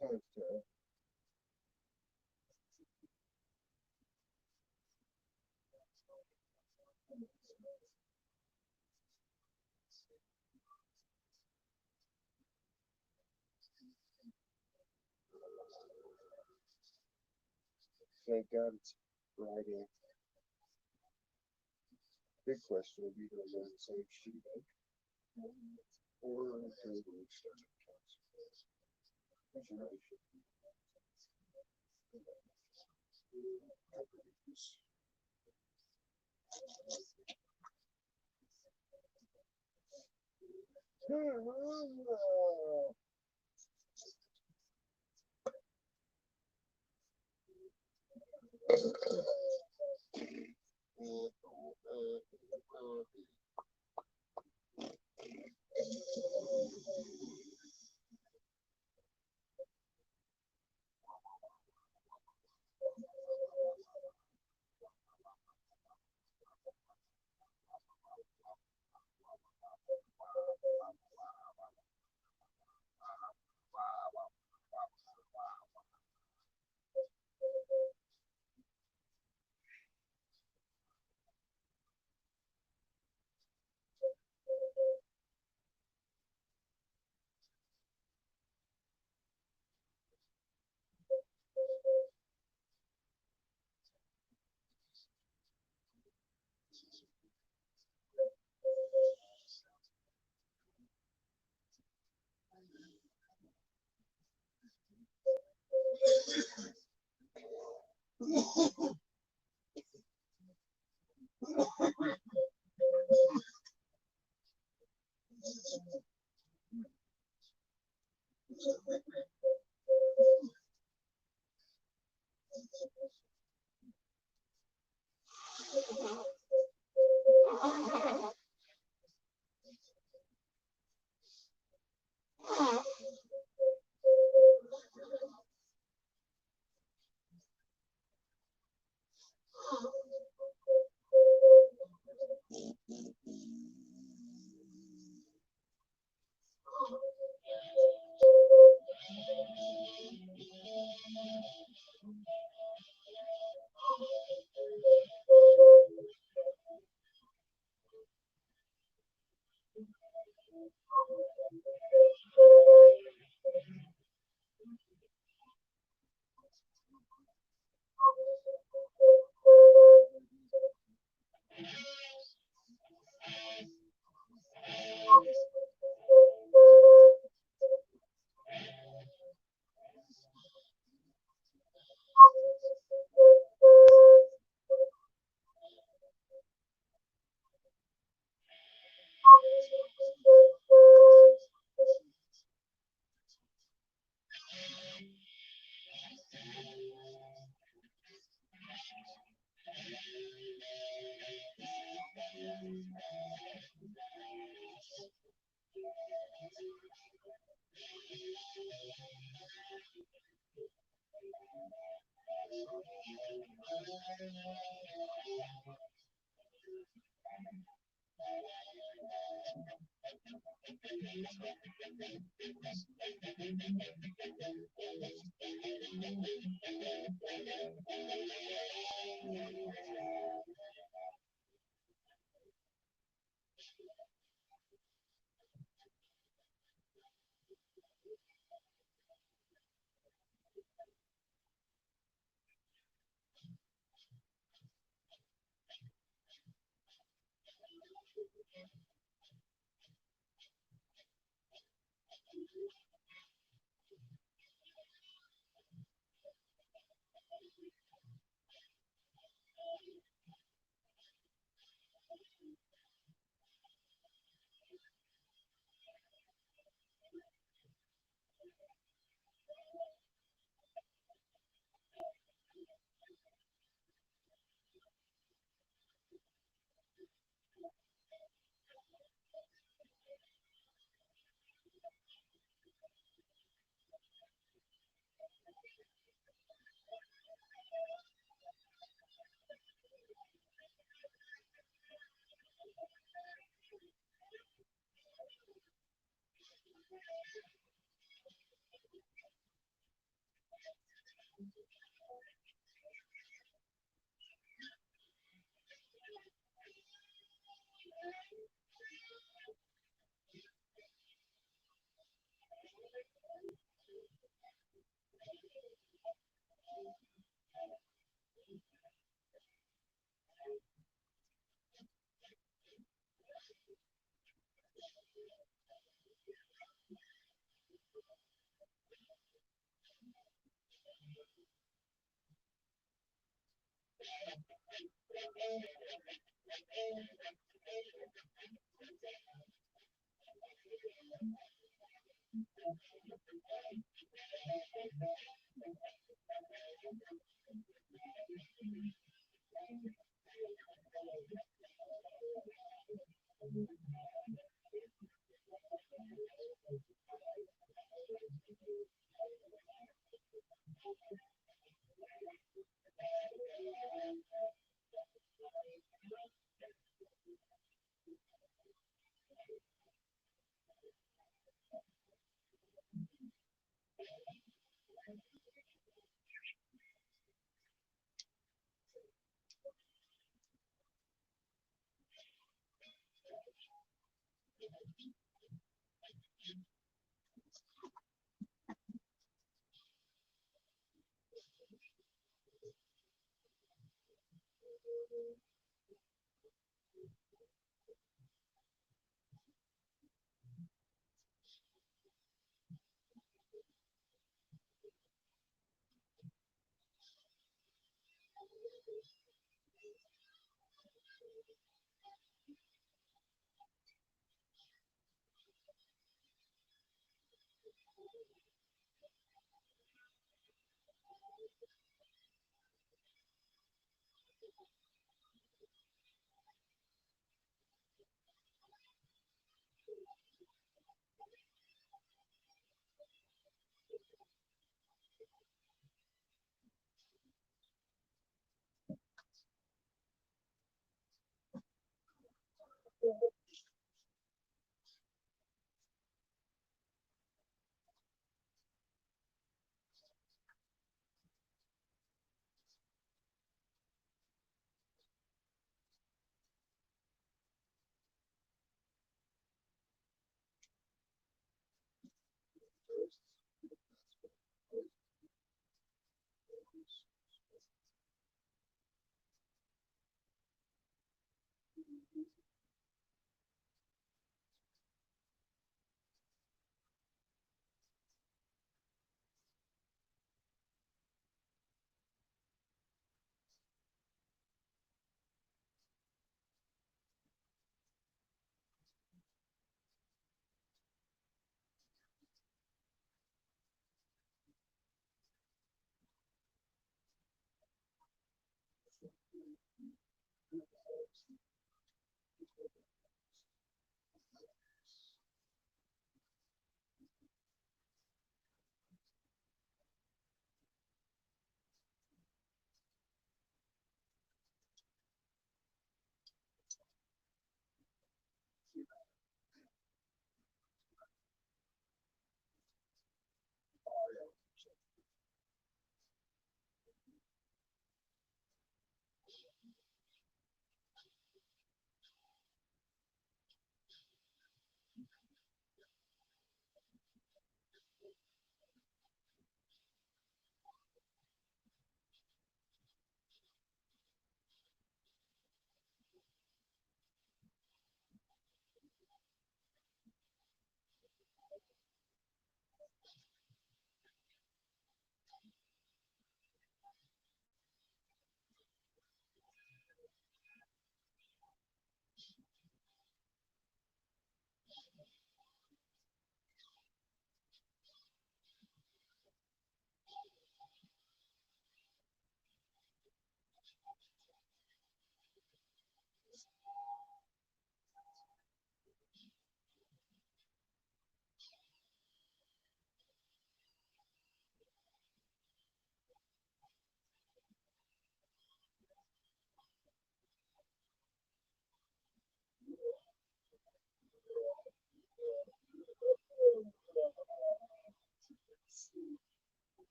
Sounds good. Thank God it's Friday. Big question will be those on the same sheet or do we start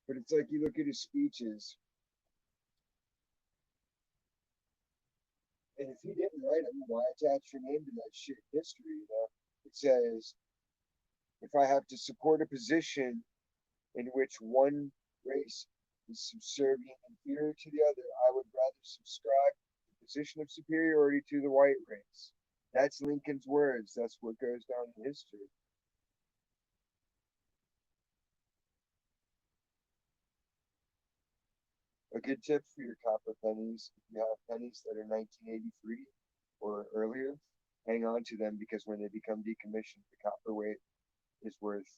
But it's like you look at his speeches, and if he didn't write them, why attach your name to that shit history? You know, it says if I have to support a position in which one race is subservient and inferior to the other, I would rather subscribe to the position of superiority to the white race. That's Lincoln's words. That's what goes down in history. A good tip for your copper pennies, if you have pennies that are 1983 or earlier, hang on to them because when they become decommissioned, the copper weight is worth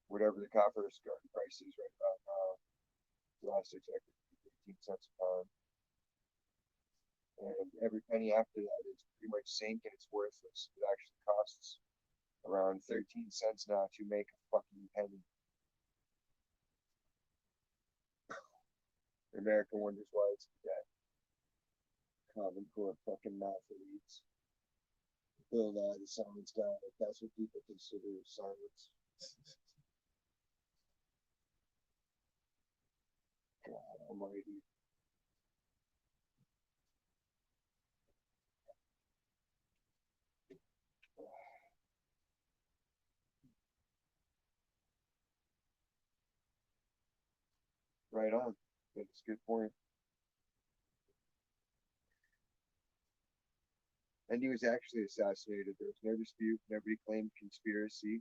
whatever the copper starting price is right about now. The last exactly 15 cents a pound. And every penny after that is pretty much sink and it's worthless. It actually costs around 13 cents now to make a fucking penny. America wonders why it's dead. Common Core fucking math elites. Bill Nye, the science guy. That's what people consider science. God almighty. Right on. That's a good point. And he was actually assassinated. There was no dispute. Nobody claimed conspiracy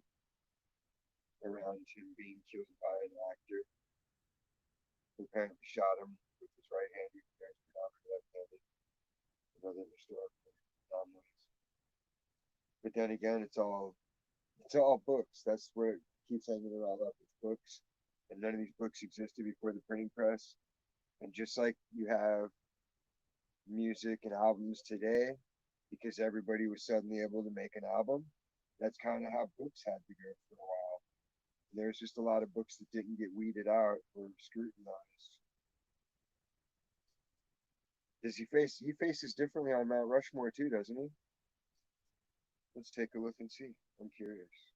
around him being killed by an actor who apparently shot him with his right hand. He was not left-handed. Another historical anomalies. But then again, it's all books. That's where it keeps hanging it all up. It's books, and none of these books existed before the printing press. And just like you have music and albums today, because everybody was suddenly able to make an album, that's kind of how books had to go for a while. There's just a lot of books that didn't get weeded out or scrutinized. Does he faces differently on Mount Rushmore too, doesn't he? Let's take a look and see. I'm curious.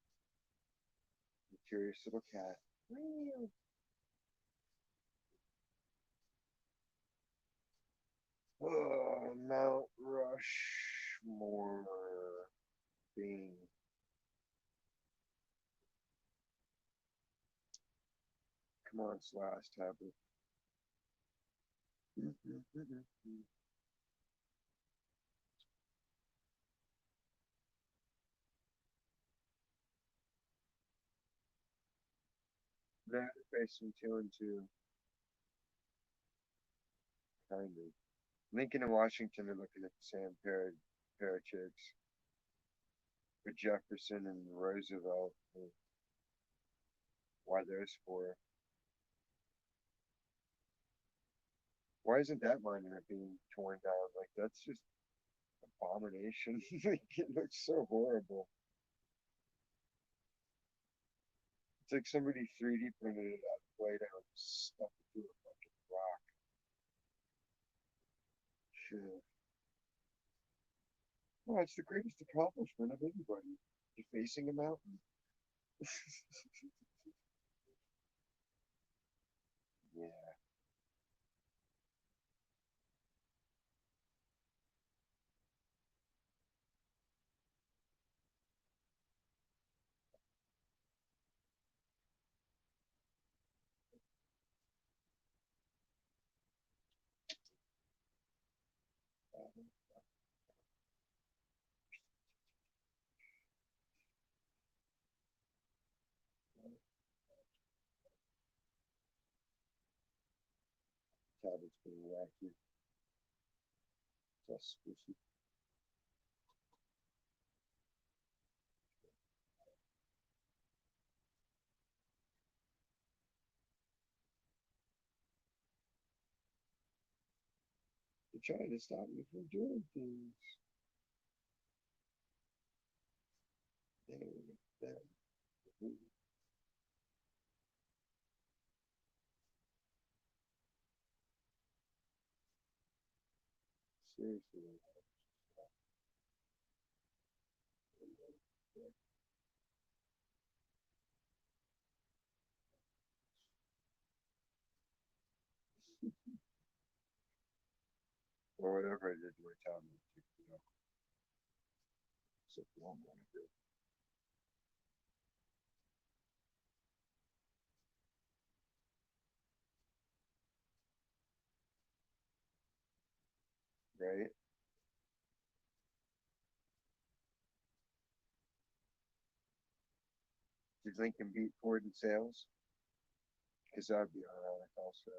I'm curious little cat. Oh, Mount Rushmore being. Come on, Slash tablet. That facing 2 and 2, kind of. Lincoln and Washington are looking at the same pair of chicks. But Jefferson and Roosevelt, why those four? Why isn't that monument being torn down? Like that's just abomination. Like, it looks so horrible. It's like somebody 3D printed it out of Play-Doh and stuck it through a fucking rock. Shit. Well, it's the greatest accomplishment of anybody. Defacing a mountain. Yeah. Talbot's been wacky. Just squishy. They're trying to stop me from doing things. There we go. Seriously. Or whatever I did to my town, except one want to do. Right? Did Lincoln beat Ford in sales? Because that'd be ironic also.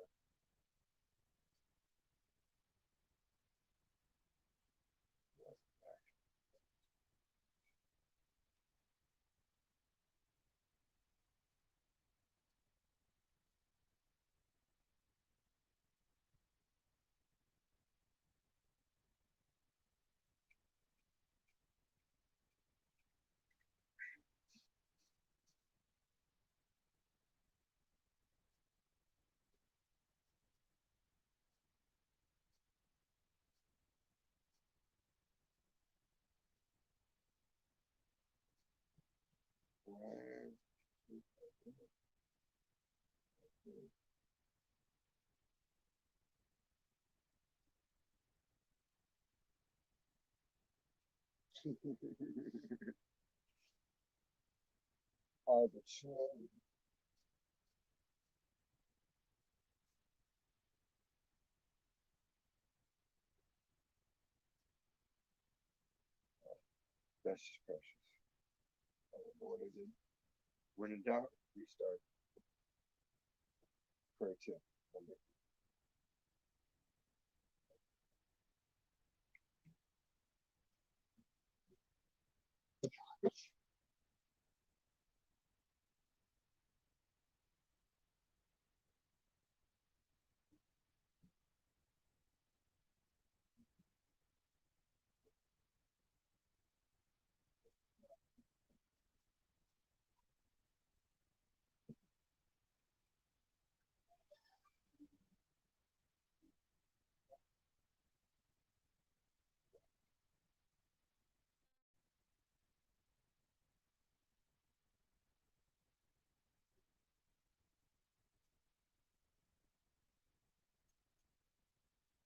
Why? Arbitrary. That's just precious. I don't know what I did. When in doubt, restart. For a tip.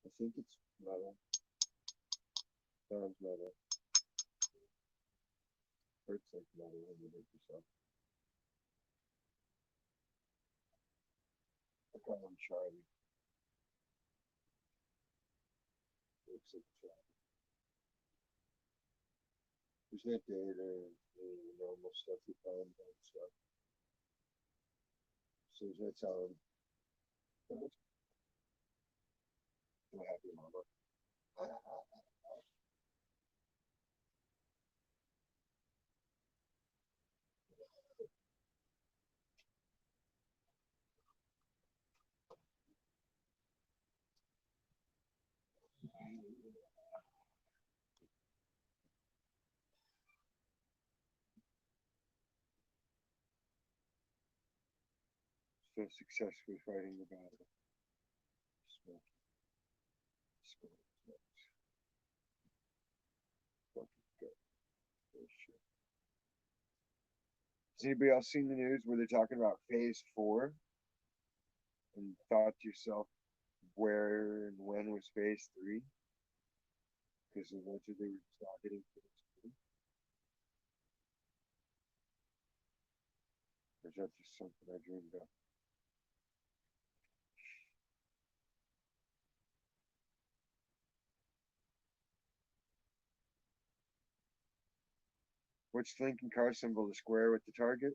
I think it's metal. Sounds metal. Hurts like metal when you hit yourself. I call him Charlie. Looks like Charlie. There's that data and the normal stuff you find and stuff. So that's how I'm happy, mama. So successfully fighting the battle. Smoke, smoke, smoke. Has anybody else seen the news where they're talking about phase four and thought to yourself, where and when was phase three? Because allegedly they were just not getting phase two. Or is that just something I dreamed up? What's the Lincoln car symbol? The square with the target?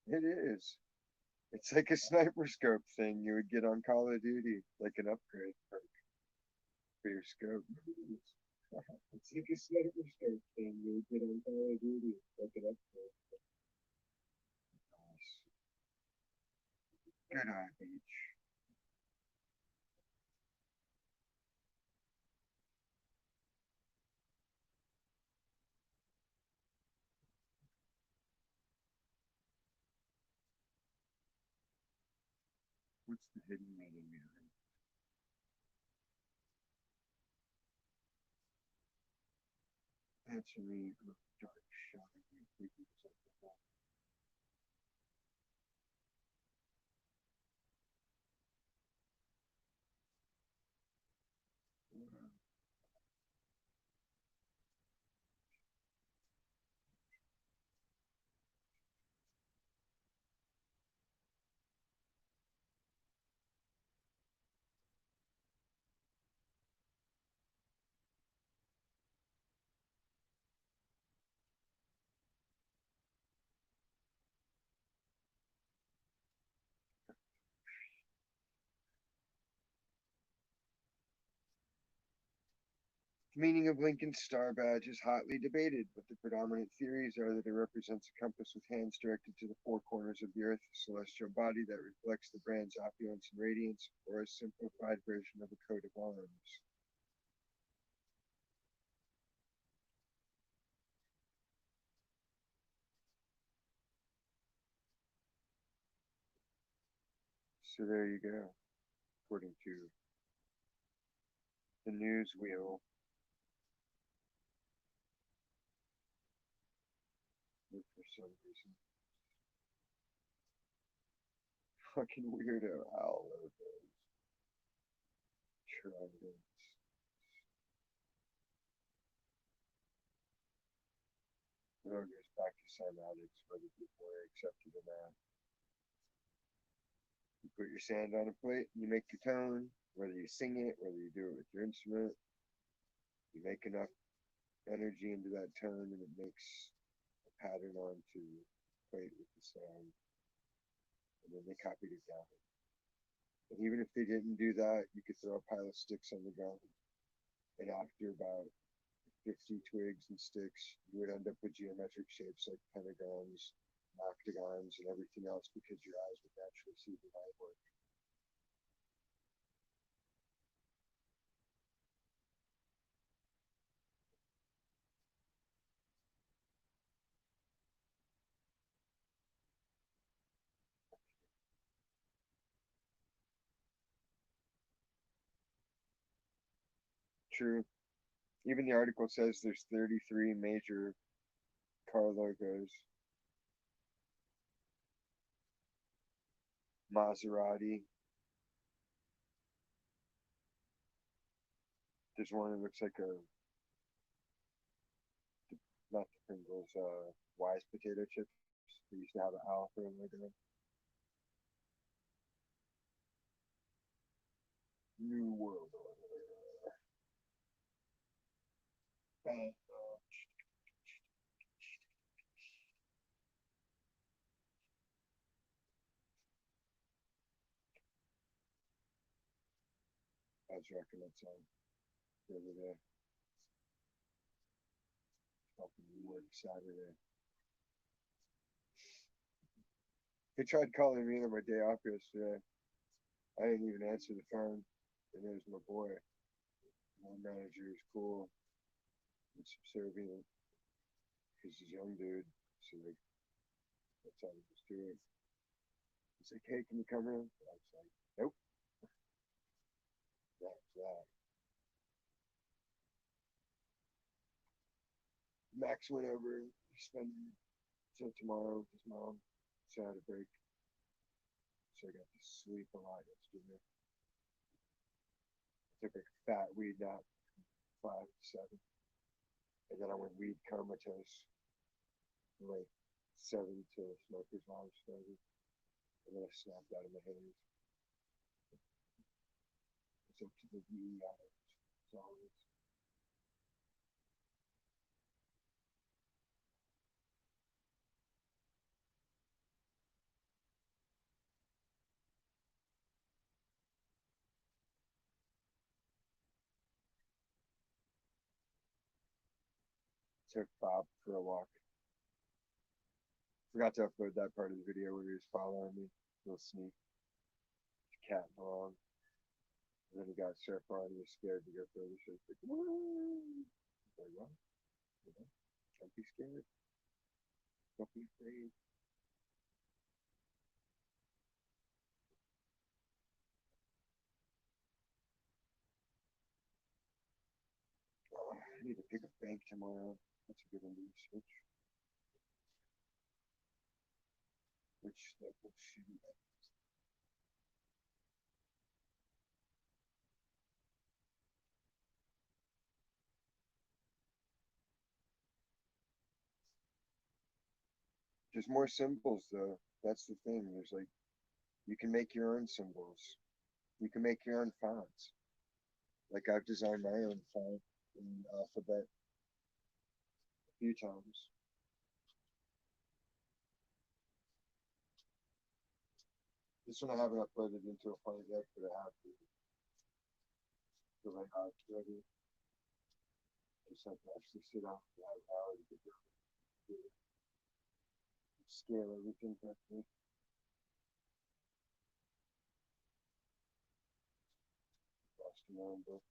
It is. It's like a sniper scope thing you would get on Call of Duty, like an upgrade for your scope. It's like a sniper scope thing you would get on Call of Duty, like an upgrade. Nice. Good eye, Beach. What's the hidden meaning behind it? Answer me, dark shadow, thinking something like that. The meaning of Lincoln's star badge is hotly debated, but the predominant theories are that it represents a compass with hands directed to the four corners of the Earth's celestial body that reflects the brand's opulence and radiance, or a simplified version of a coat of arms. So there you go, according to the news wheel. For some reason, fucking weirdo owl logos, triangles. It all goes back to cymatics, whether people are accepted or not. You put your sand on a plate and you make your tone, whether you sing it, whether you do it with your instrument, you make enough energy into that tone and it makes a pattern onto the plate with the sand, and then they copied it down. And even if they didn't do that, you could throw a pile of sticks on the ground, and after about 50 twigs and sticks, you would end up with geometric shapes like pentagrams, octagons, and everything else because your eyes would naturally see the line work. True. Even the article says there's 33 major car logos. Maserati, There's one that looks like a, not the Pringles, Wise potato chips. They used to have an alpha in there. New World Order. Bang. I was rocking that song the other day. Fucking work Saturday. He tried calling me on my day off yesterday. I didn't even answer the phone. And it was my boy. My manager is cool and subservient. He's a young dude. So like, that's how he was doing. He's like, hey, can you come in? I was like, nope. That's that. Max went over. He spent till tomorrow with his mom. So I had a break. So I got to sleep a lot yesterday. I took a fat weed nap, 5 to 7. And then I went weed comatose from like 7 till smoker's lounge started. And then I snapped out of my hands. It's up to the wee hours. As always. Took Bob for a walk. Forgot to upload that part of the video where he was following me. Little sneak. Cat along. And then he got surf on. He was scared to go further. So he's like, woo! Like, what? You know? Don't be scared. Don't be afraid. Oh, I need to pick a bank tomorrow. That's a good one to research. Which local should there's more symbols though. That's the thing. There's like you can make your own symbols. You can make your own fonts. Like I've designed my own font in alphabet a few times. This one I haven't uploaded into a font yet, but I have to feel like how it's ready. Just have to actually sit down for an hour to get to scale everything correctly. Lost my own book.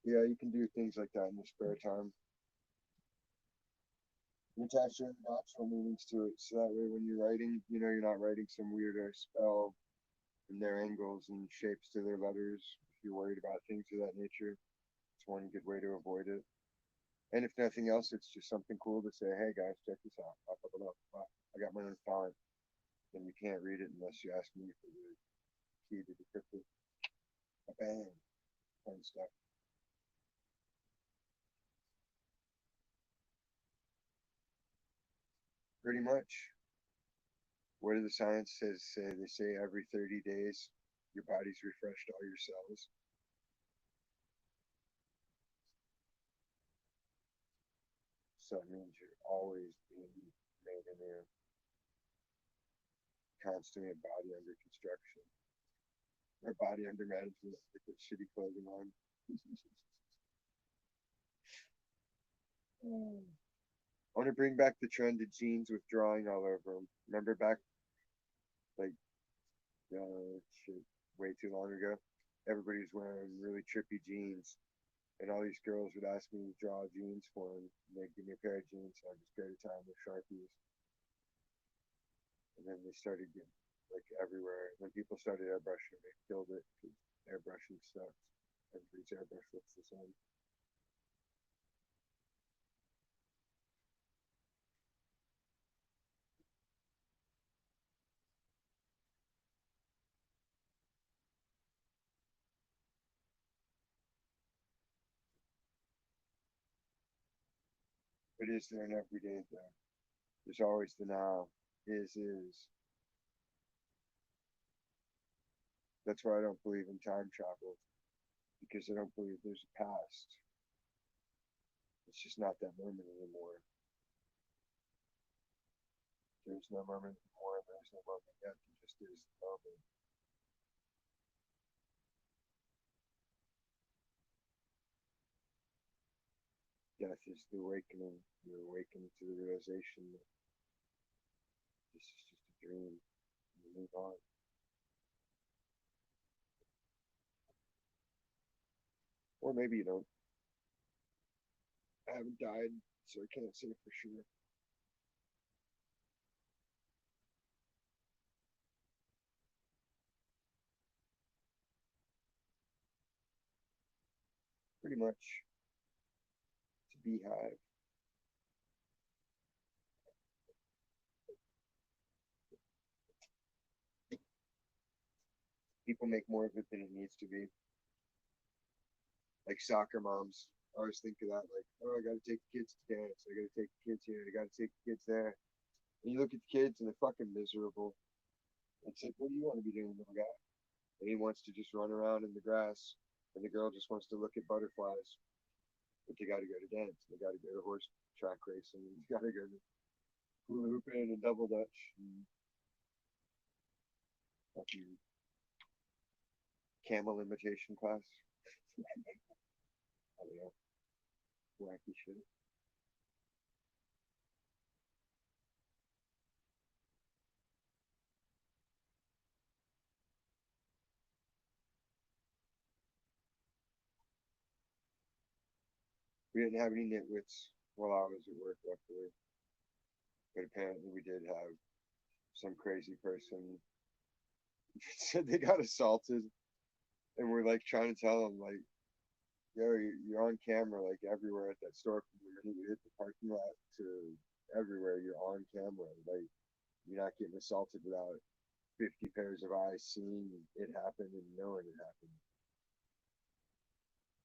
Yeah, you can do things like that in your spare time. You attach your natural meanings to it, so that way when you're writing, you know you're not writing some weirdo spell and their angles and shapes to their letters. If you're worried about things of that nature, it's one good way to avoid it. And if nothing else, it's just something cool to say, hey guys, check this out. Blah, blah, blah, blah. I got my own font. And you can't read it unless you ask me for the key to decrypt it. Bang. Fun stuff. Pretty much. What do the science says say? They say every 30 days your body's refreshed all your cells. So it means you're always being made anew, constantly a body under construction. Or body under management, like with shitty clothing on. I want to bring back the trend of jeans with drawing all over them. Remember back like shit, way too long ago? Everybody was wearing really trippy jeans, and all these girls would ask me to draw jeans for them. And they'd give me a pair of jeans, so I just go to town with Sharpies. And then they started getting like everywhere. When people started airbrushing, they killed it because airbrushing sucks. Everybody's airbrush looks the same. But is there an everyday thing? There's always the now. Is. That's why I don't believe in time travel because I don't believe there's a past. It's just not that moment anymore. There's no moment anymore. There's no moment yet. There just is the moment. Death is the awakening. You awaken to the realization that this is just a dream. And you move on. Or maybe you don't. I haven't died, so I can't say for sure. Pretty much. It's a beehive. People make more of it than it needs to be. Like soccer moms. I always think of that, like, oh, I gotta take the kids to dance. I gotta take the kids here. I gotta take the kids there. And you look at the kids and they're fucking miserable. It's like, what do you want to be doing, little guy? And he wants to just run around in the grass, and the girl just wants to look at butterflies. But they got to go to dance. They got to go to horse track racing. They got to go to hula hooping and double dutch and fucking camel imitation class. I don't know, wacky shit. We didn't have any nitwits while I was at work, luckily. But apparently, we did have some crazy person said they got assaulted, and we're like trying to tell them, like, yo, you're on camera like everywhere at that store from the minute you hit the parking lot to everywhere. You're on camera. Like you're not getting assaulted without 50 pairs of eyes seeing it happen and knowing it happened.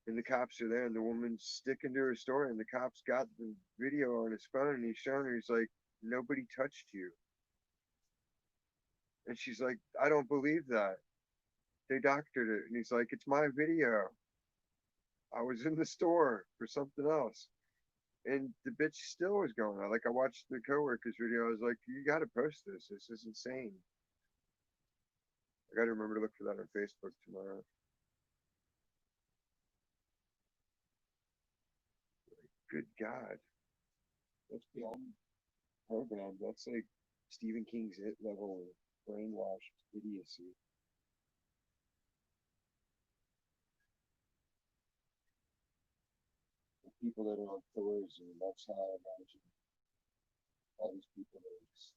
And the cops are there, and the woman's sticking to her story, and the cops got the video on his phone, and he's showing her. He's like, nobody touched you, and she's like, I don't believe that. They doctored it, and he's like, it's my video. I was in the store for something else. And the bitch still was going on. Like I watched the coworker's video. I was like, you got to post this. This is insane. I got to remember to look for that on Facebook tomorrow. Good God, that's beyond program. That's like Stephen King's hit level brainwashed idiocy. The people that are on tours, and that's how I imagine all these people that are just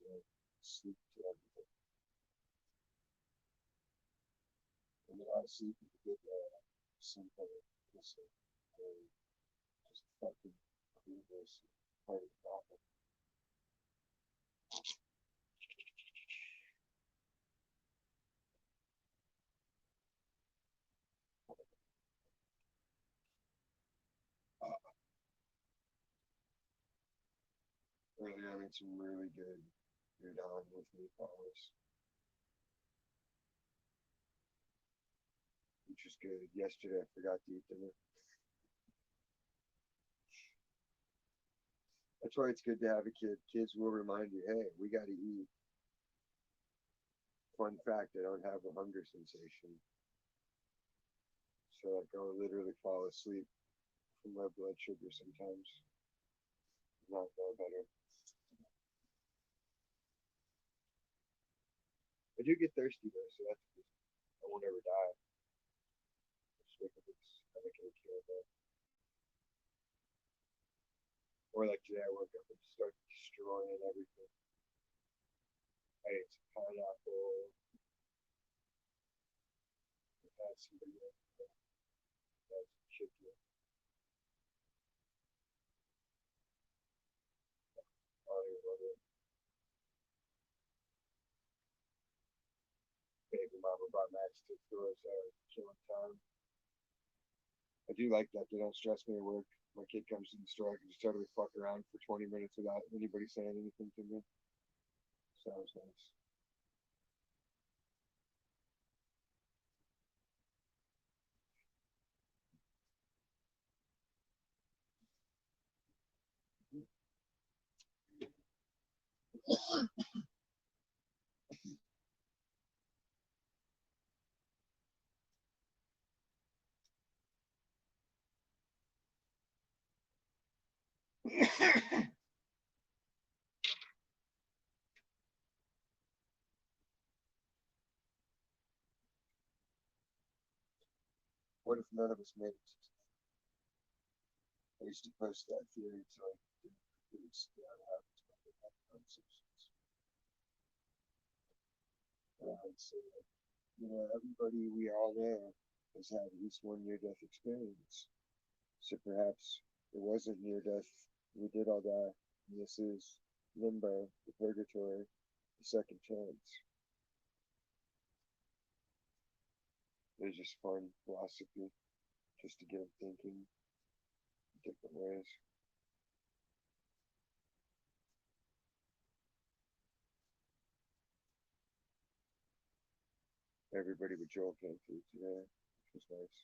sleep to everything. And they're not sleeping to get simple, listen, just fucking clueless part of the problem. Earlier, I made some really good udon with meatballs, which is good. Yesterday, I forgot to eat dinner. That's why it's good to have a kid. Kids will remind you, hey, we got to eat. Fun fact, I don't have a hunger sensation. So like, I'll literally fall asleep from my blood sugar sometimes. Not know better. I do get thirsty though, so that's good. I won't ever die. Just wake up with stomach ache here and there. Or like today, I woke up and start destroying everything. I ate some pineapple, got somebody else that should do it. Baby mama brought Max to the store, so I was killing time. I do like that. They don't stress me at work. My kid comes to the store, I can just totally fuck around for 20 minutes without anybody saying anything to me. So that was nice. What if none of us made it? I used to post that theory to like dudes that have conversations. And I would say, like, everybody we all know has had at least one near death experience. So perhaps it wasn't near death. We did all die. And this is limbo, the purgatory, the second chance. It's just fun philosophy, just to get them thinking in different ways. Everybody but Joel came through today, which was nice.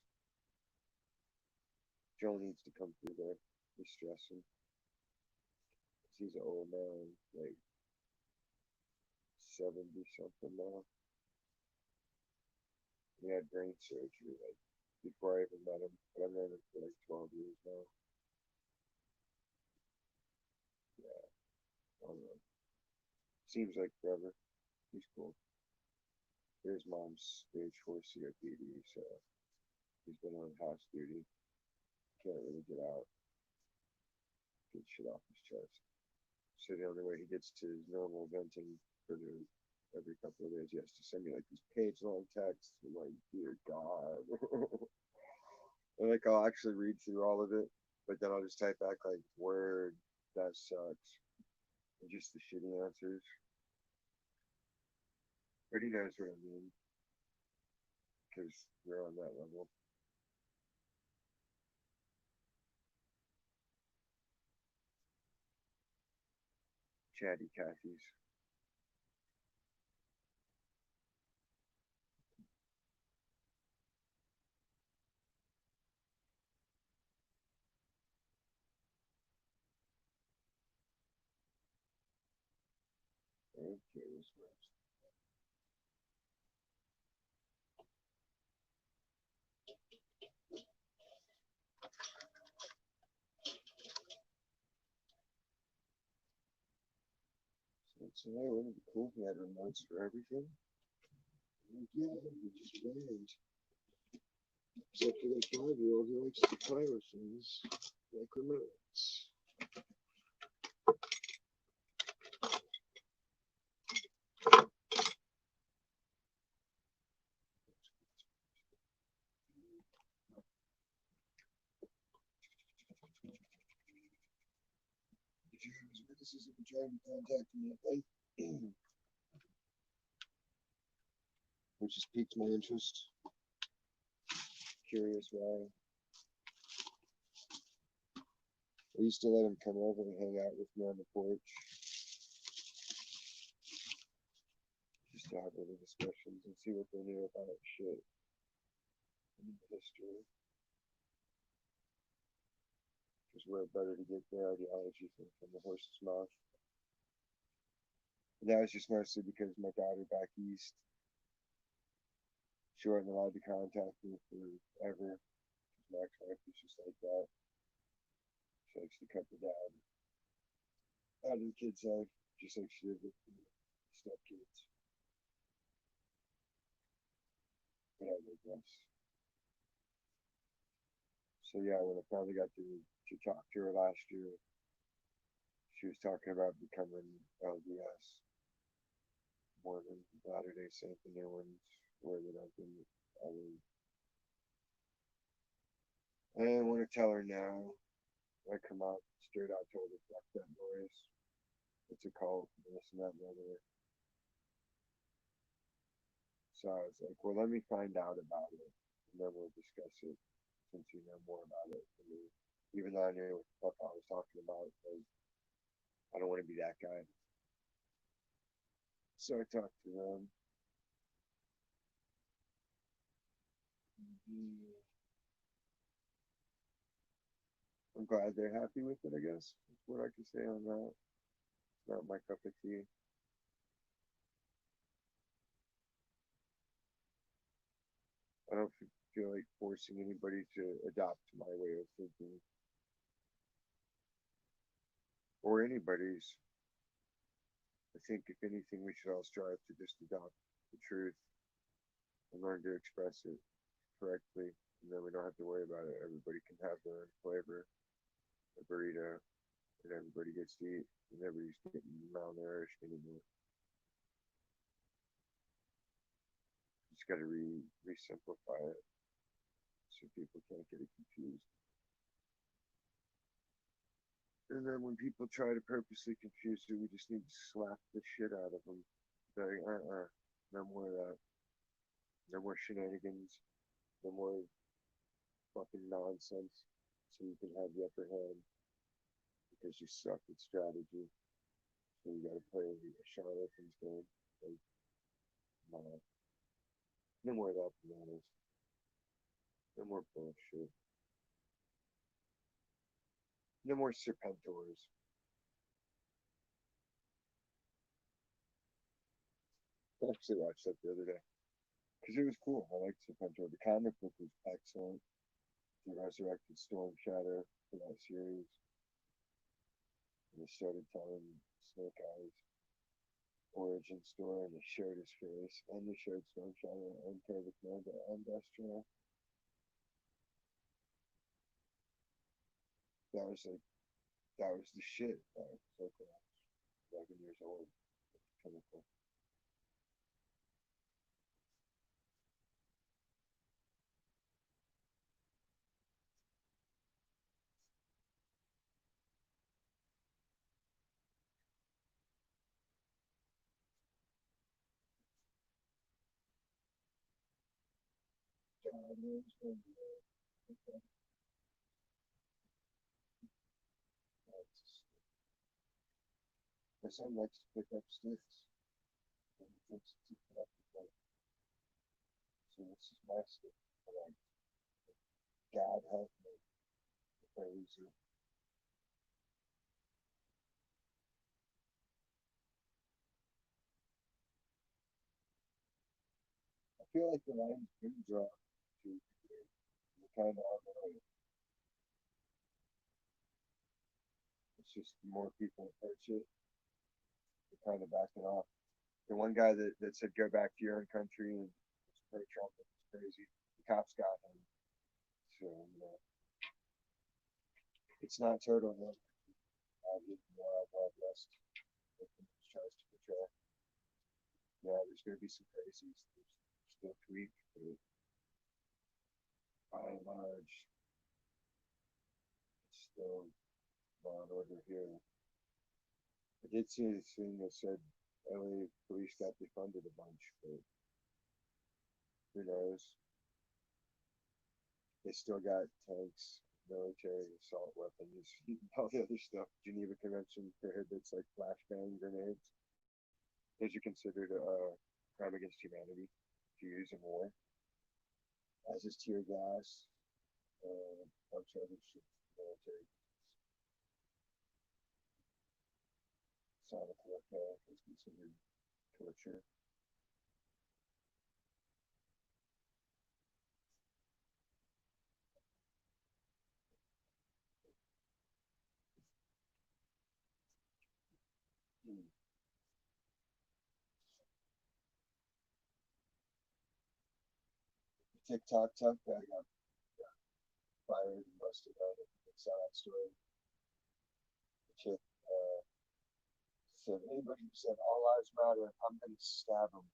Joel needs to come through there. He's stressing. He's an old man, like 70 something now. He had brain surgery like before I even met him, but I've known him for like 12 years now. Yeah, I don't know. Seems like forever. He's cool. His mom's stage 4 COPD, so he's been on house duty. Can't really get out, get shit off his chest. So the only way he gets to his normal venting for the every couple of days, he has to send me like these page long texts. I'm like, dear God. And like I'll actually read through all of it, but then I'll just type back like word that sucks. And just the shitty answers. But he knows what I mean. Because we're on that level. Chatty Cathy's. Okay, this works. So hey, wouldn't it be cool if we had remotes for everything? Like, yeah, we just banned. Except for that 5-year-old who likes to pyro things like remotes. Jehovah's Witnesses have been trying to contact me lately, which has piqued my interest. Curious why. I used to let him come over and hang out with me on the porch. Just to have little discussions and see what they knew about shit in history. Because where better to get their ideology from the horse's mouth. And that was just mostly because my daughter back east, she wasn't allowed to contact me forever. My ex-wife was just like that. She likes to cut the dad out of the kid's life, just like she did with the stepkids. But I digress. So yeah, when I finally got to talk to her last year, she was talking about becoming LDS, Mormon, Latter Day Saint, the new ones, where they don't do other I didn't want to tell her now. I come out straight out, told her, fuck that noise. It's a cult, and this and that and the other. So I was like, well, let me find out about it, and then we'll discuss it since you know more about it than me. Even though I knew what the fuck I was talking about, like, I don't want to be that guy. So I talked to them. Mhm. I'm glad they're happy with it, I guess. That's what I can say on that. It's not my cup of tea. I don't feel like forcing anybody to adopt my way of thinking or anybody's. I think if anything, we should all strive to just adopt the truth and learn to express it correctly. And then we don't have to worry about it. Everybody can have their own flavor, a burrito, and everybody gets to eat. And nobody's getting malnourished anymore. Just got to re-simplify it so people can't get it confused. And then when people try to purposely confuse you, we just need to slap the shit out of them. Like, no more of that. No more shenanigans. No more fucking nonsense. So you can have the upper hand because you suck at strategy. So you gotta play a charlatan's game. Like, nah. No more of that bananas. No more bullshit. No more serpentors. I actually watched that the other day because it was cool. I liked Serpentor. The comic book was excellent. The resurrected Storm Shadow for that series. And they started telling Snake Eyes origin story, and they showed his face, and they showed Storm Shadow and Perfect Mega and Destro. That was like that was the shit. That was like 11 years old. Chemical. God knows when my son likes to pick up sticks. And he thinks to pick up the plate. So this is my stick. I'm like, God help me. Crazy. I feel like the line's been dropped to the kind of on the way. It's just more people approach it, they're kind of backing off. The one guy that said go back to your own country and was pro Trump, it was crazy. The cops got him. So it's not total no. More Wild West. That tries to portray. Yeah, there's gonna be some crazies. There's still tweak, but by and large, it's still law and order here. I did see this thing that said LA police got defunded a bunch, but who knows? They still got tanks, military, assault weapons, all the other stuff. Geneva Convention prohibits like flashbang grenades. Those are considered a crime against humanity to use in war, as is tear gas, a bunch of other shit, military. Sonic warfare is considered torture. Hmm. TikTok tough guy got fired and busted out. I saw that story. The chick said, anybody who said all lives matter, I'm going to stab him.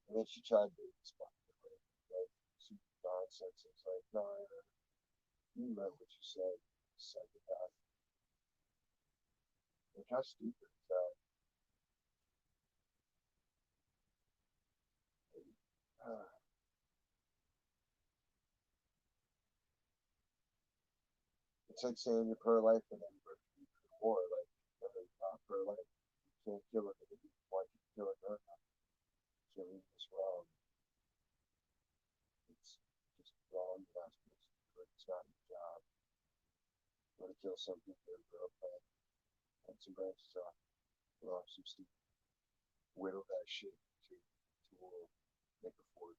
And then she tried to respond to it, like, super nonsense. It's like, no, You know what you said, psychopath. Like, how stupid is that? Uh, it's like saying you're pro-life and then you're for war. Like, you're not pro-life. You can't kill it if you want to kill it or not. Killing is wrong. It's just wrong. You're not supposed to do it. It's not your job. You want to kill something, you're a girlfriend. Cut some branches off. Blow off some steam. Whittle that shit to make a fork.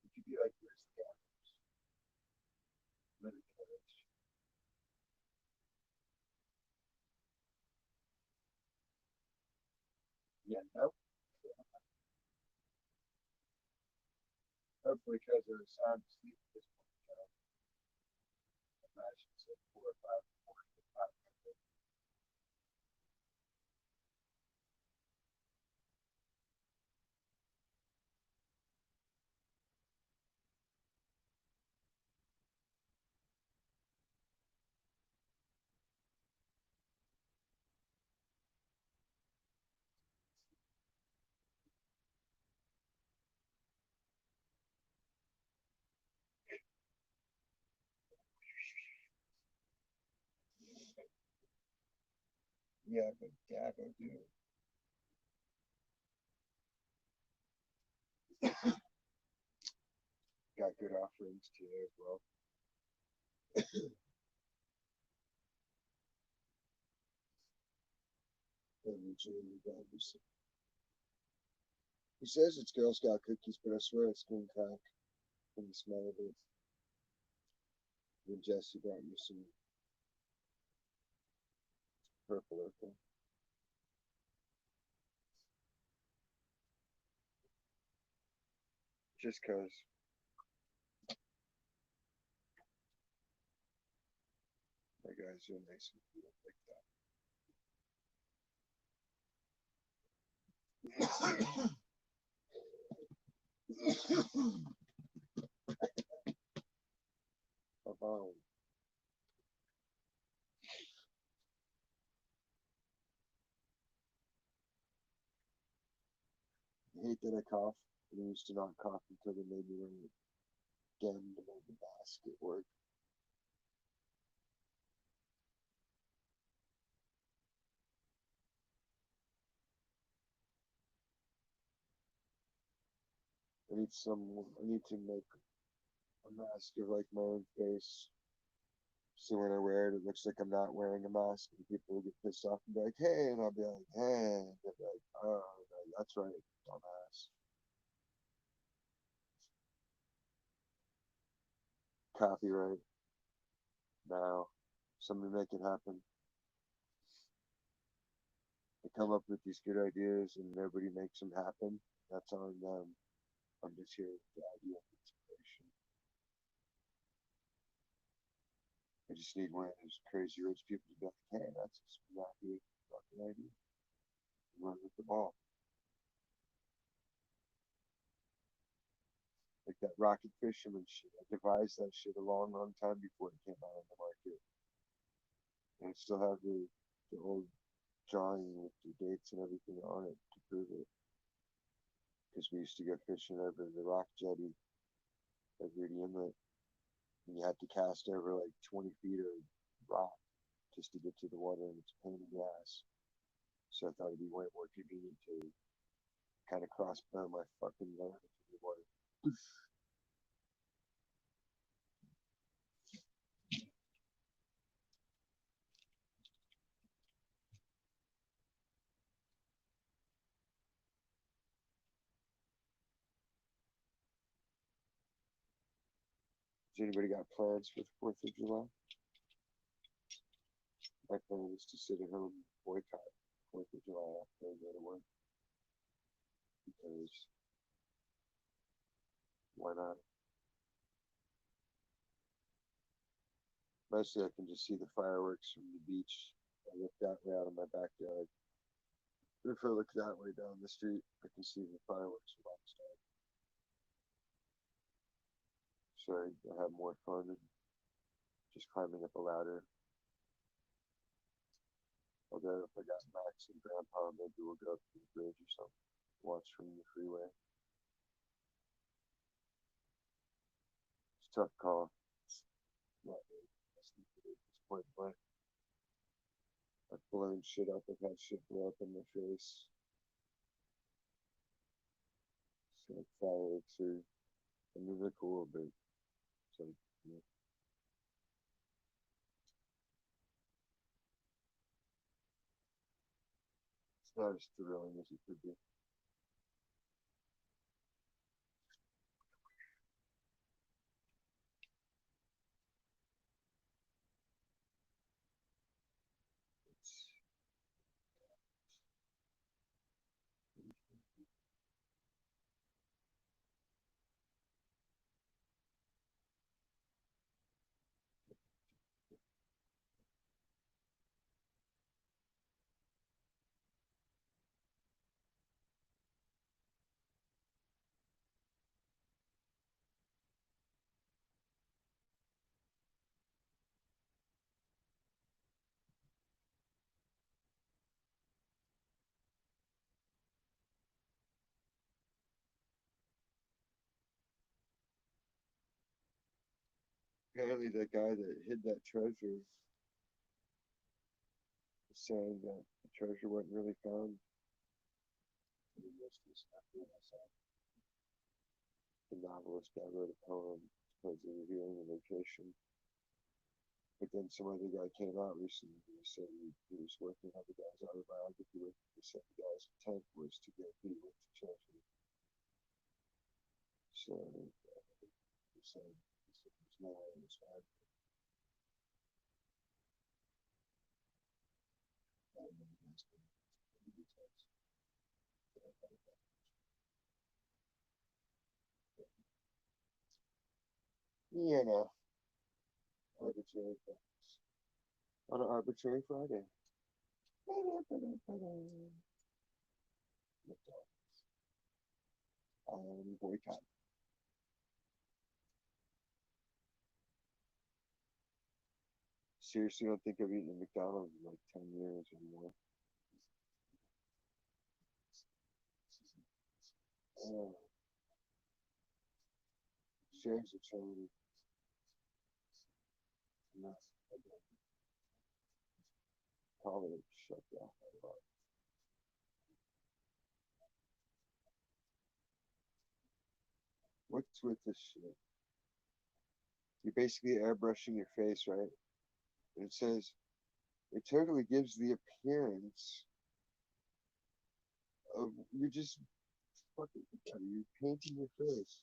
You could be like, where's the gathers? Living village. Yeah, nope. Hopefully, because there was sound asleep at this point, imagine it's like 4 or 5 morning at 5. Yeah, but Dabo, dude, got good offerings today as well. He says it's Girl Scout cookies, but I swear it's green crack from the smell of it. Then Jesse brought me some purple opal. Just cause my guys are nice and cool like that. About I hate that I cough. I used to not cough until they made me wear it again to make the basket work. I need to make a mask of like my own face. So when I wear it, it looks like I'm not wearing a mask, and people will get pissed off and be like, "Hey," and I'll be like, "Hey," and they'll be like, "Oh, no, that's right, dumbass." Copyright now. Somebody make it happen. They come up with these good ideas and nobody makes them happen. That's on them. I'm just here with the idea of inspiration. I just need one of those crazy rich people to be like, "Hey, that's exactly a fucking idea." Run with the ball. Like that rocket fisherman shit. I devised that shit a long, long time before it came out on the market. And I still have the old drawing with the dates and everything on it to prove it. Because we used to go fishing over the rock jetty at Rudy Inlet, and you had to cast over like 20 feet of rock just to get to the water, and it's a pain in the ass. So I thought it'd be way more convenient to kind of crossbow my fucking gun into the water. Has anybody got plans for the 4th of July? My plan is to sit at home and boycott 4th of July after I go to work because why not? Mostly I can just see the fireworks from the beach. I look that way out of my backyard. If I look that way down the street, I can see the fireworks from outside. So I have more fun than just climbing up a ladder. Although if I got Max and Grandpa, maybe we'll go up to the bridge or something. Watch from the freeway. It's a tough call. Not really. Point blank. I've blown shit up. I've had shit blow up in my face. So like fireworks are, I mean, they're cool, but it's like, you know, it's not as thrilling as it could be. It's, apparently, that guy that hid that treasure is saying that the treasure wasn't really found. The novelist guy wrote a poem supposedly revealing the location. But then some other guy came out recently who said he was working on the guy's autobiography with him. He said the guy's intent was to get beat with the treasure. So he said there's no way it was bad. I don't know the details. You know, arbitrary things. On an arbitrary Friday. Boycott. Seriously, don't think I've eaten at McDonald's in like 10 years or more. Oh, shares of charity. No, probably shut down. What's with this shit? You're basically airbrushing your face, right? And it says it totally gives the appearance of you're just fucking you're painting your face.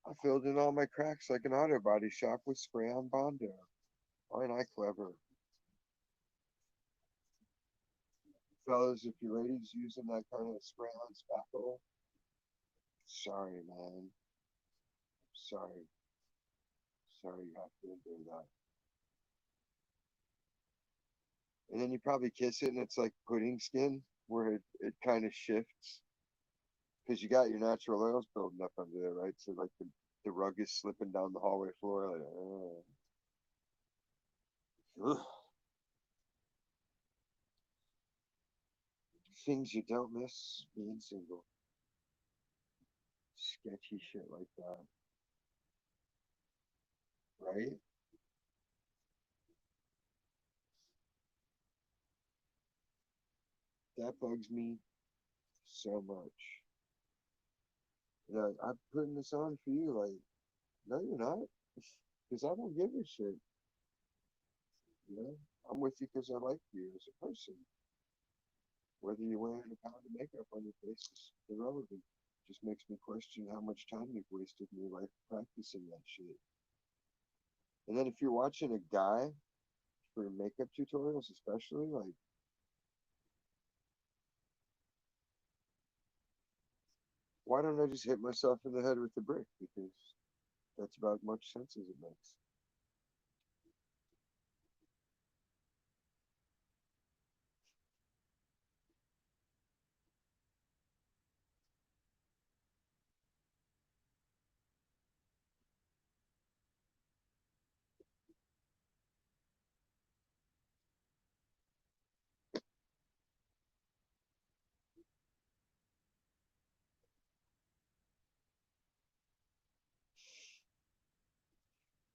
I filled in all my cracks like an auto body shop with spray on Bondo. Aren't I clever? Fellas, if your lady's using that kind of spray on spackle, sorry, man. Sorry. Sorry you have to do that. And then you probably kiss it and it's like pudding skin where it kind of shifts because you got your natural oils building up under there, right? So like the rug is slipping down the hallway floor. Like, ugh. Things you don't miss being single. Sketchy shit like that, right? That bugs me so much. I'm putting this on for you. Like, no, you're not. Because I don't give a shit. You know, I'm with you because I like you as a person. Whether you're wearing a pound of makeup on your face is irrelevant. Just makes me question how much time you've wasted in your life practicing that shit. And then if you're watching a guy for makeup tutorials, especially, like, why don't I just hit myself in the head with the brick? Because that's about as much sense as it makes.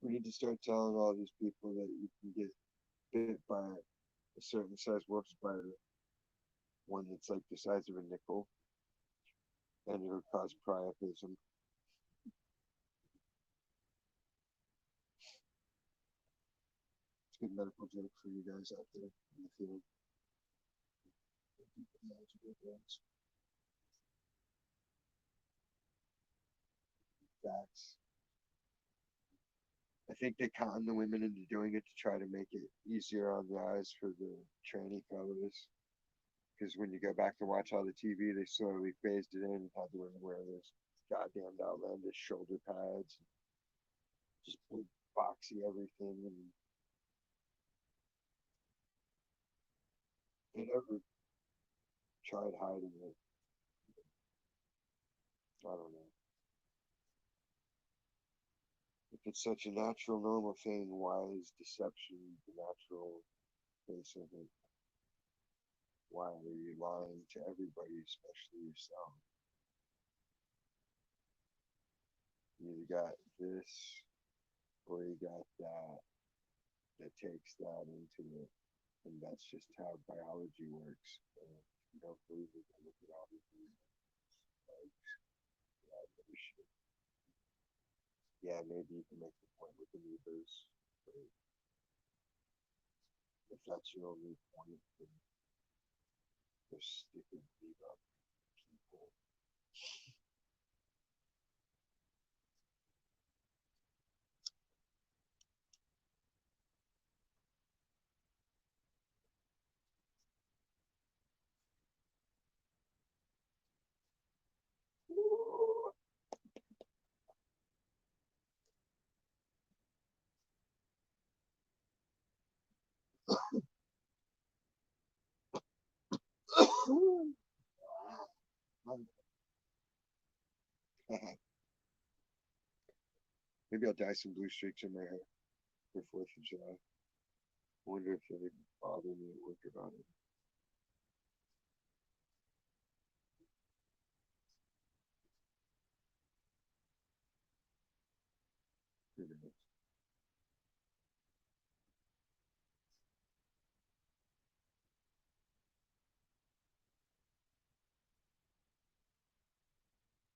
We need to start telling all these people that you can get bit by a certain size wolf spider, one that's like the size of a nickel, and it'll cause priapism. It's a good medical joke for you guys out there in the field. Facts. I think they con the women into doing it to try to make it easier on the eyes for the tranny fellas. Because when you go back to watch all the TV, they slowly phased it in and had the women wear those goddamn outlandish shoulder pads, just big boxy everything, and they never tried hiding it. I don't know. If it's such a natural, normal thing, why is deception the natural face of it? Why are you lying to everybody, especially yourself? You either got this or you got that that takes that into it. And that's just how biology works. And if you don't believe it, then look at all these like, yeah, yeah, maybe you can make the point with the amoebas, but if that's your only point, then they're stupid amoeba people. Maybe I'll dye some blue streaks in my hair for 4th of July. I wonder if they would bother me at work about it. Who knows?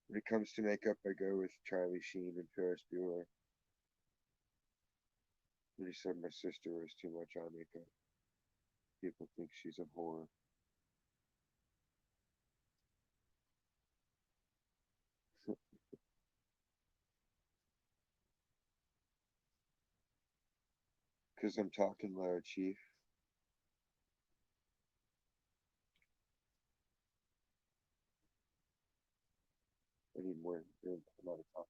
When it comes to makeup, I go with Charlie Sheen and Ferris Bueller. And he said my sister wears too much eye makeup. People think she's a whore. Because I'm talking loud, Chief. I need more. I'm out of time.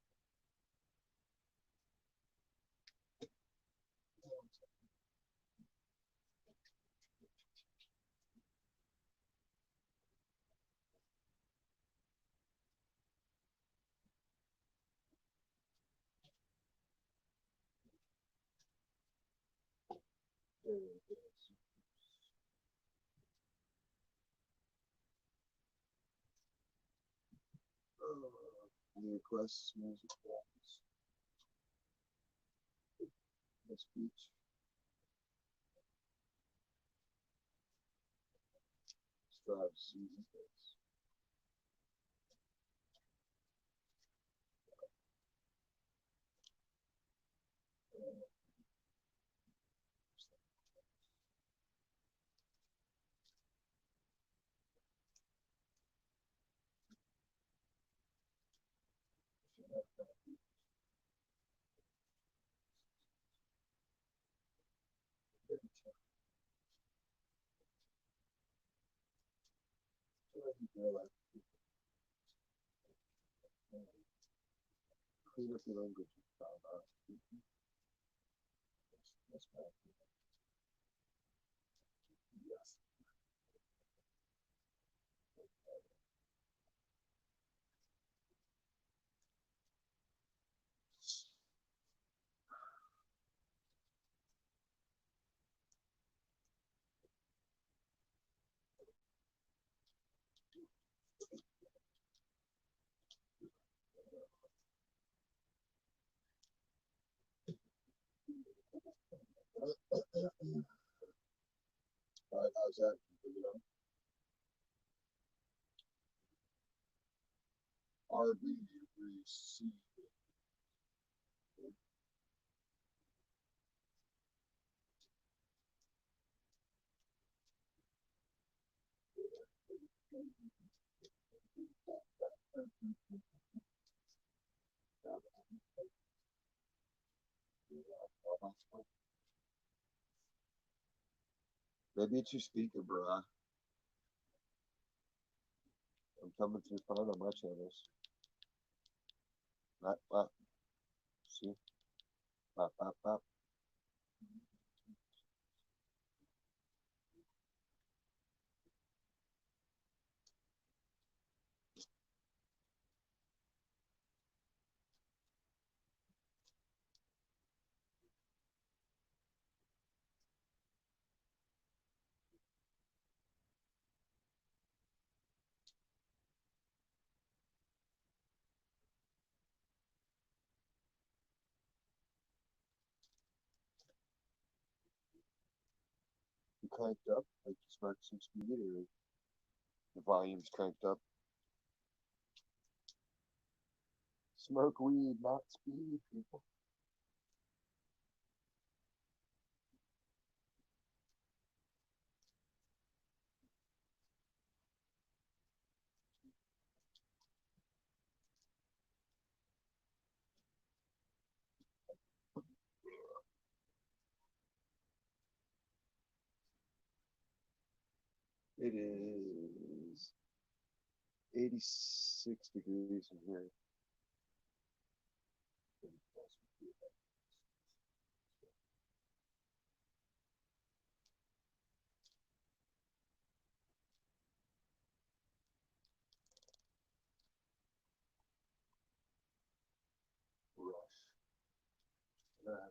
Any requests, music, tracks, my speech, strive, season, face. Alright, how's that? RB receive. Maybe it's your speaker, bro. I'm coming through fine on my channels. Not. See? Pop, pop, pop. You cranked up, like you sparked some speed, or the volume's cranked up. Smoke weed, not speed, people. It is 86 degrees in here. Rush.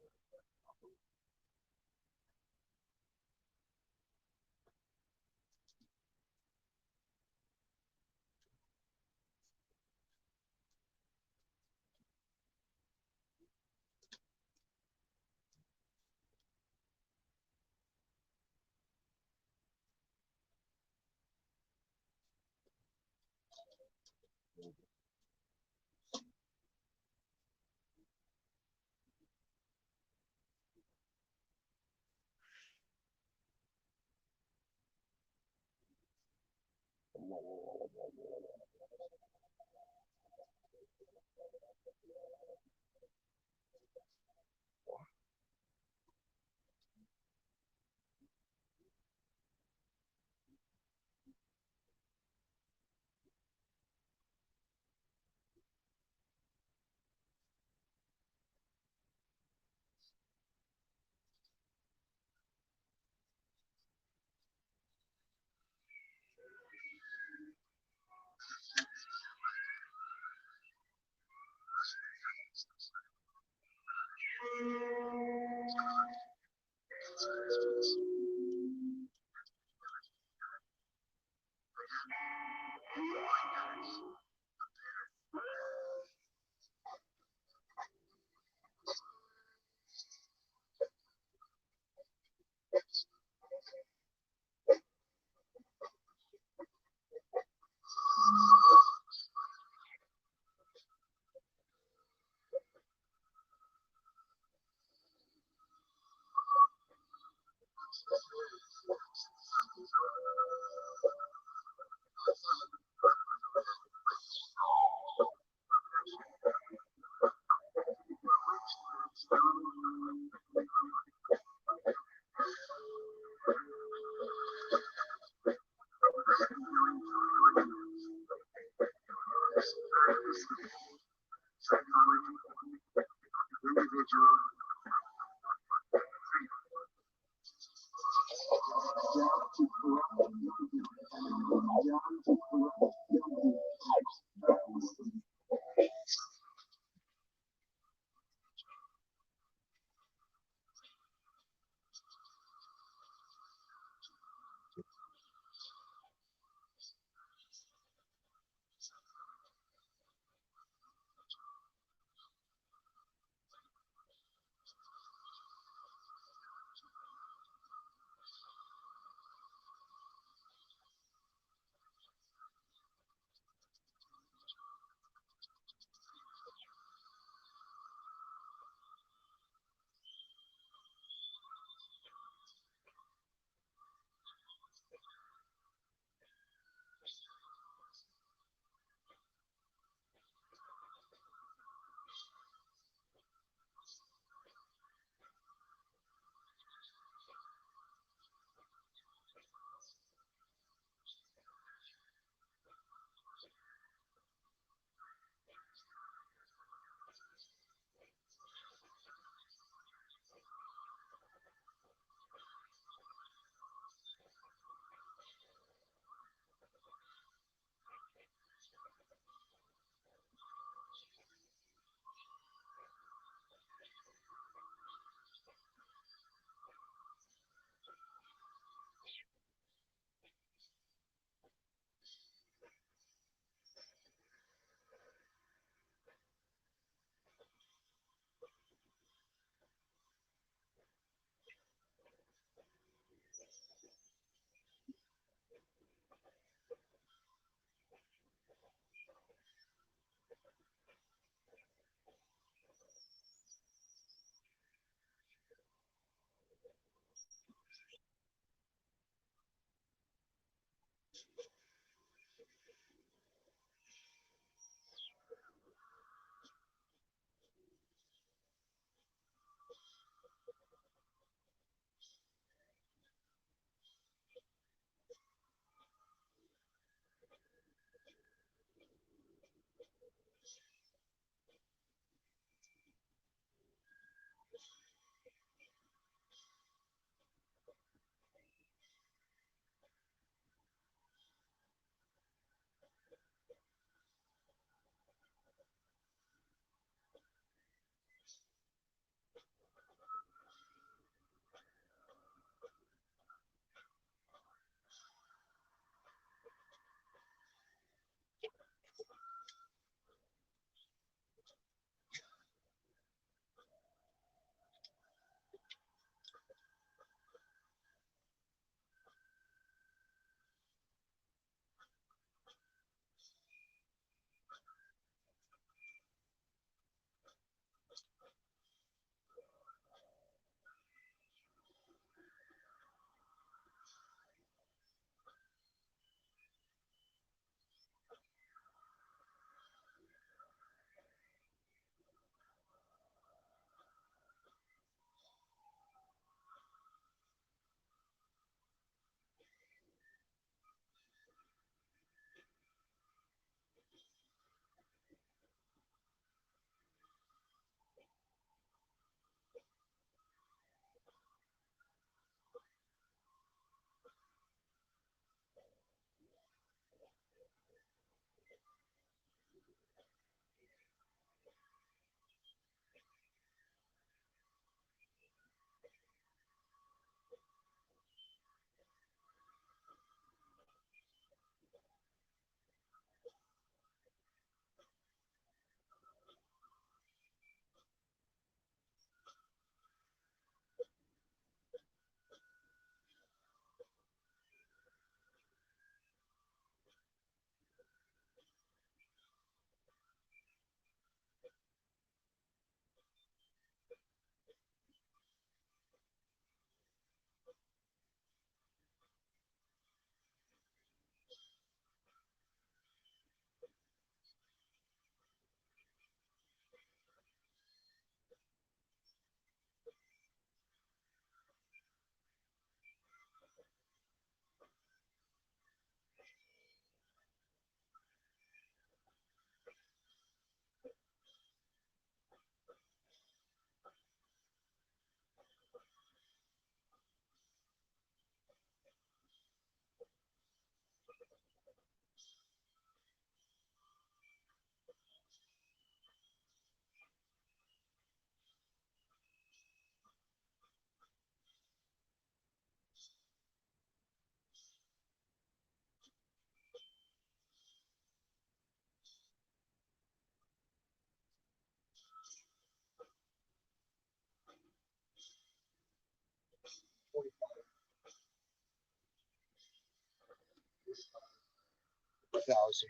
1,000.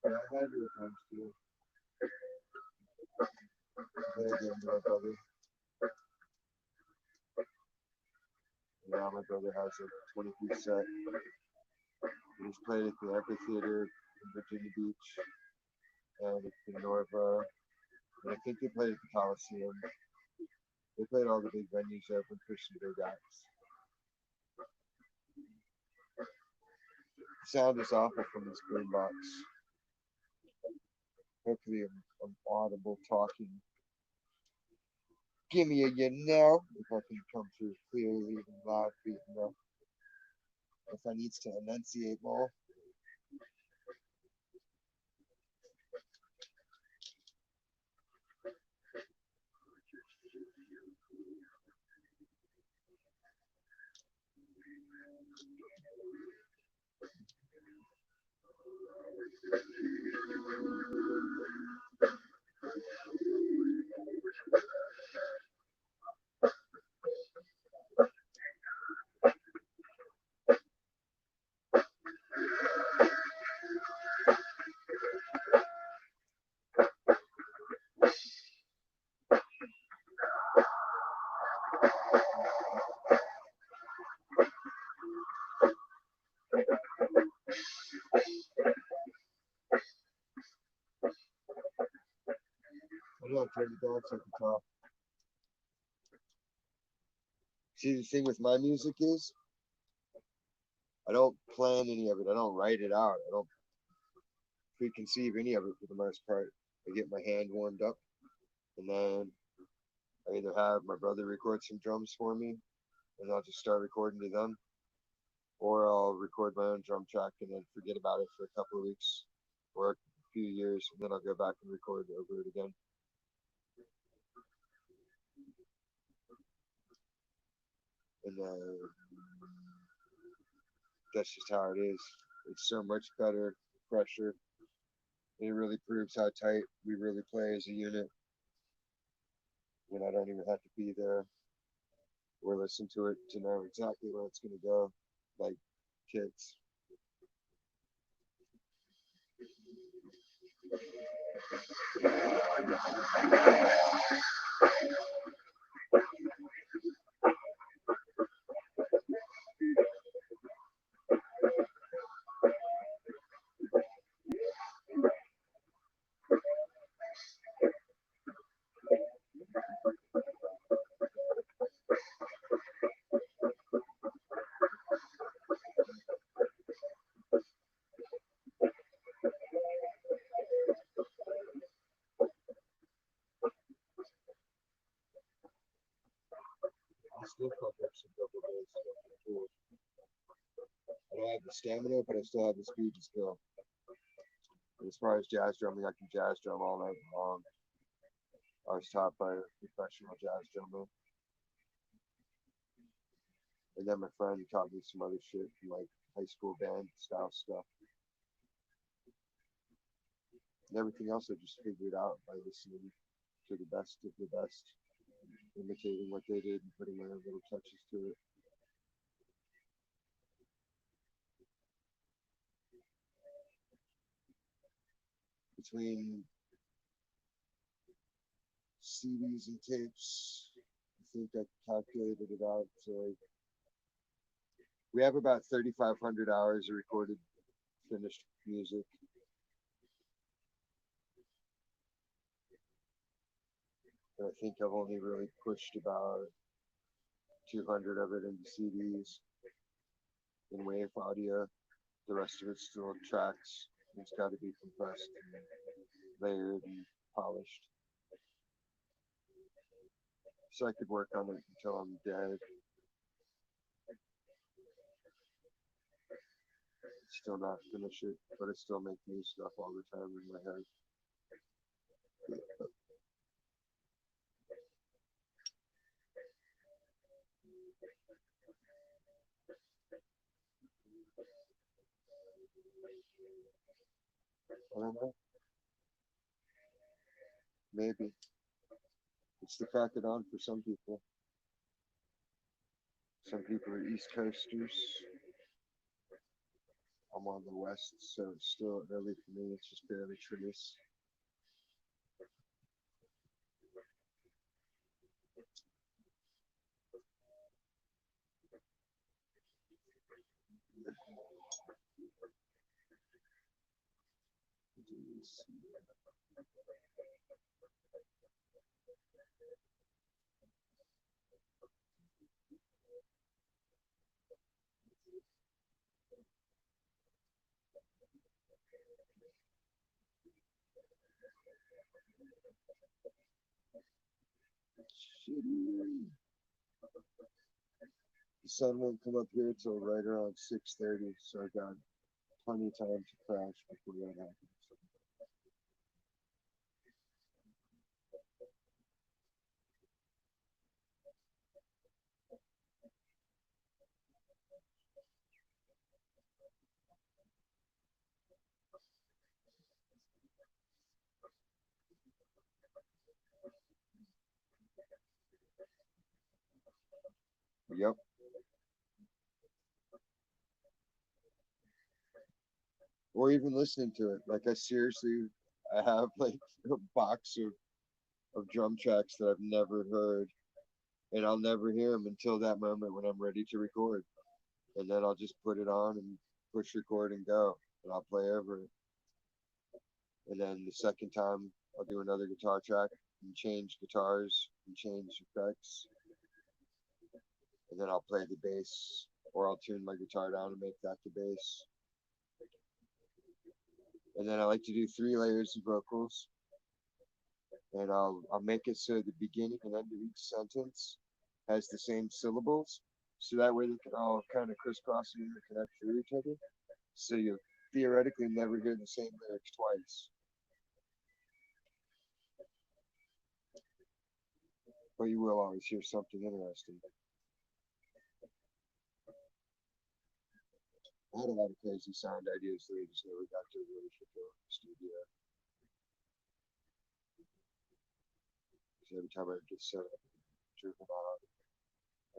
Yeah, I had your times too. Then again, my brother. Now my brother has a 20-piece set. He's played at the Amphitheater in Virginia Beach and at the Norva. And I think they played at the Coliseum. They played all the big venues there from Christian big acts. The sound is awful from this boombox. Hopefully I'm audible talking. Give me a you know if I can come through clearly and loud enough. If I needs to enunciate more. I don't turn the dogs at the top. See, the thing with my music is I don't plan any of it. I don't write it out. I don't preconceive any of it for the most part. I get my hand warmed up, and then I either have my brother record some drums for me, and I'll just start recording to them, or I'll record my own drum track and then forget about it for a couple of weeks or a few years, and then I'll go back and record over it again. And that's just how it is. It's so much better, fresher. It really proves how tight we really play as a unit when I don't even have to be there or listen to it to know exactly where it's going to go, like kids. I still fuck up some double bass stuff. I don't have the stamina, but I still have the speed to skill. And as far as jazz drumming, I can jazz drum all night long. I was taught by a professional jazz drummer. And then my friend taught me some other shit from like high school band style stuff. And everything else I just figured out by listening to the best of the best, imitating what they did and putting my own little touches to it. Between CDs and tapes, I think I calculated it out. So like, we have about 3,500 hours of recorded finished music. And I think I've only really pushed about 200 of it into CDs in wave audio. The rest of it's still tracks. It's got to be compressed and layered and polished. So I could work on it until I'm dead. Still not finish it, but I still make new stuff all the time in my head. I don't know. Maybe. It's the crack it on for some people. Some people are East Coasters. I'm on the West, so it's still early for me. It's just barely trees. The sun won't come up here till right around 6:30, so I got plenty of time to crash before that happens. Yep. Or even listening to it. Like I have like a box of drum tracks that I've never heard, and I'll never hear them until that moment when I'm ready to record, and then I'll just put it on and push record and go, and I'll play over it. And then the second time I'll do another guitar track and change guitars and change effects, and then I'll play the bass, or I'll tune my guitar down and make that the bass. And then I like to do 3 layers of vocals, and I'll make it so the beginning and end of each sentence has the same syllables, so that way they can all kind of crisscross and connect through each other. So you theoretically never hear the same lyrics twice, but you will always hear something interesting. I had a lot of crazy sound ideas that I just never got to really fulfill in the studio. Because every time I would get set up, driven on,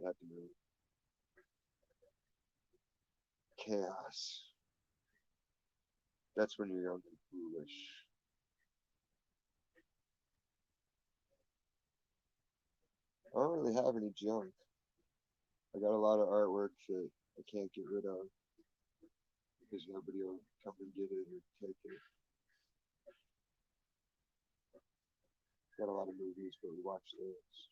I'd have to move. Chaos. That's when you're young and foolish. I don't really have any junk. I got a lot of artwork that I can't get rid of because nobody will come and get it or take it. Got a lot of movies, but we watch those.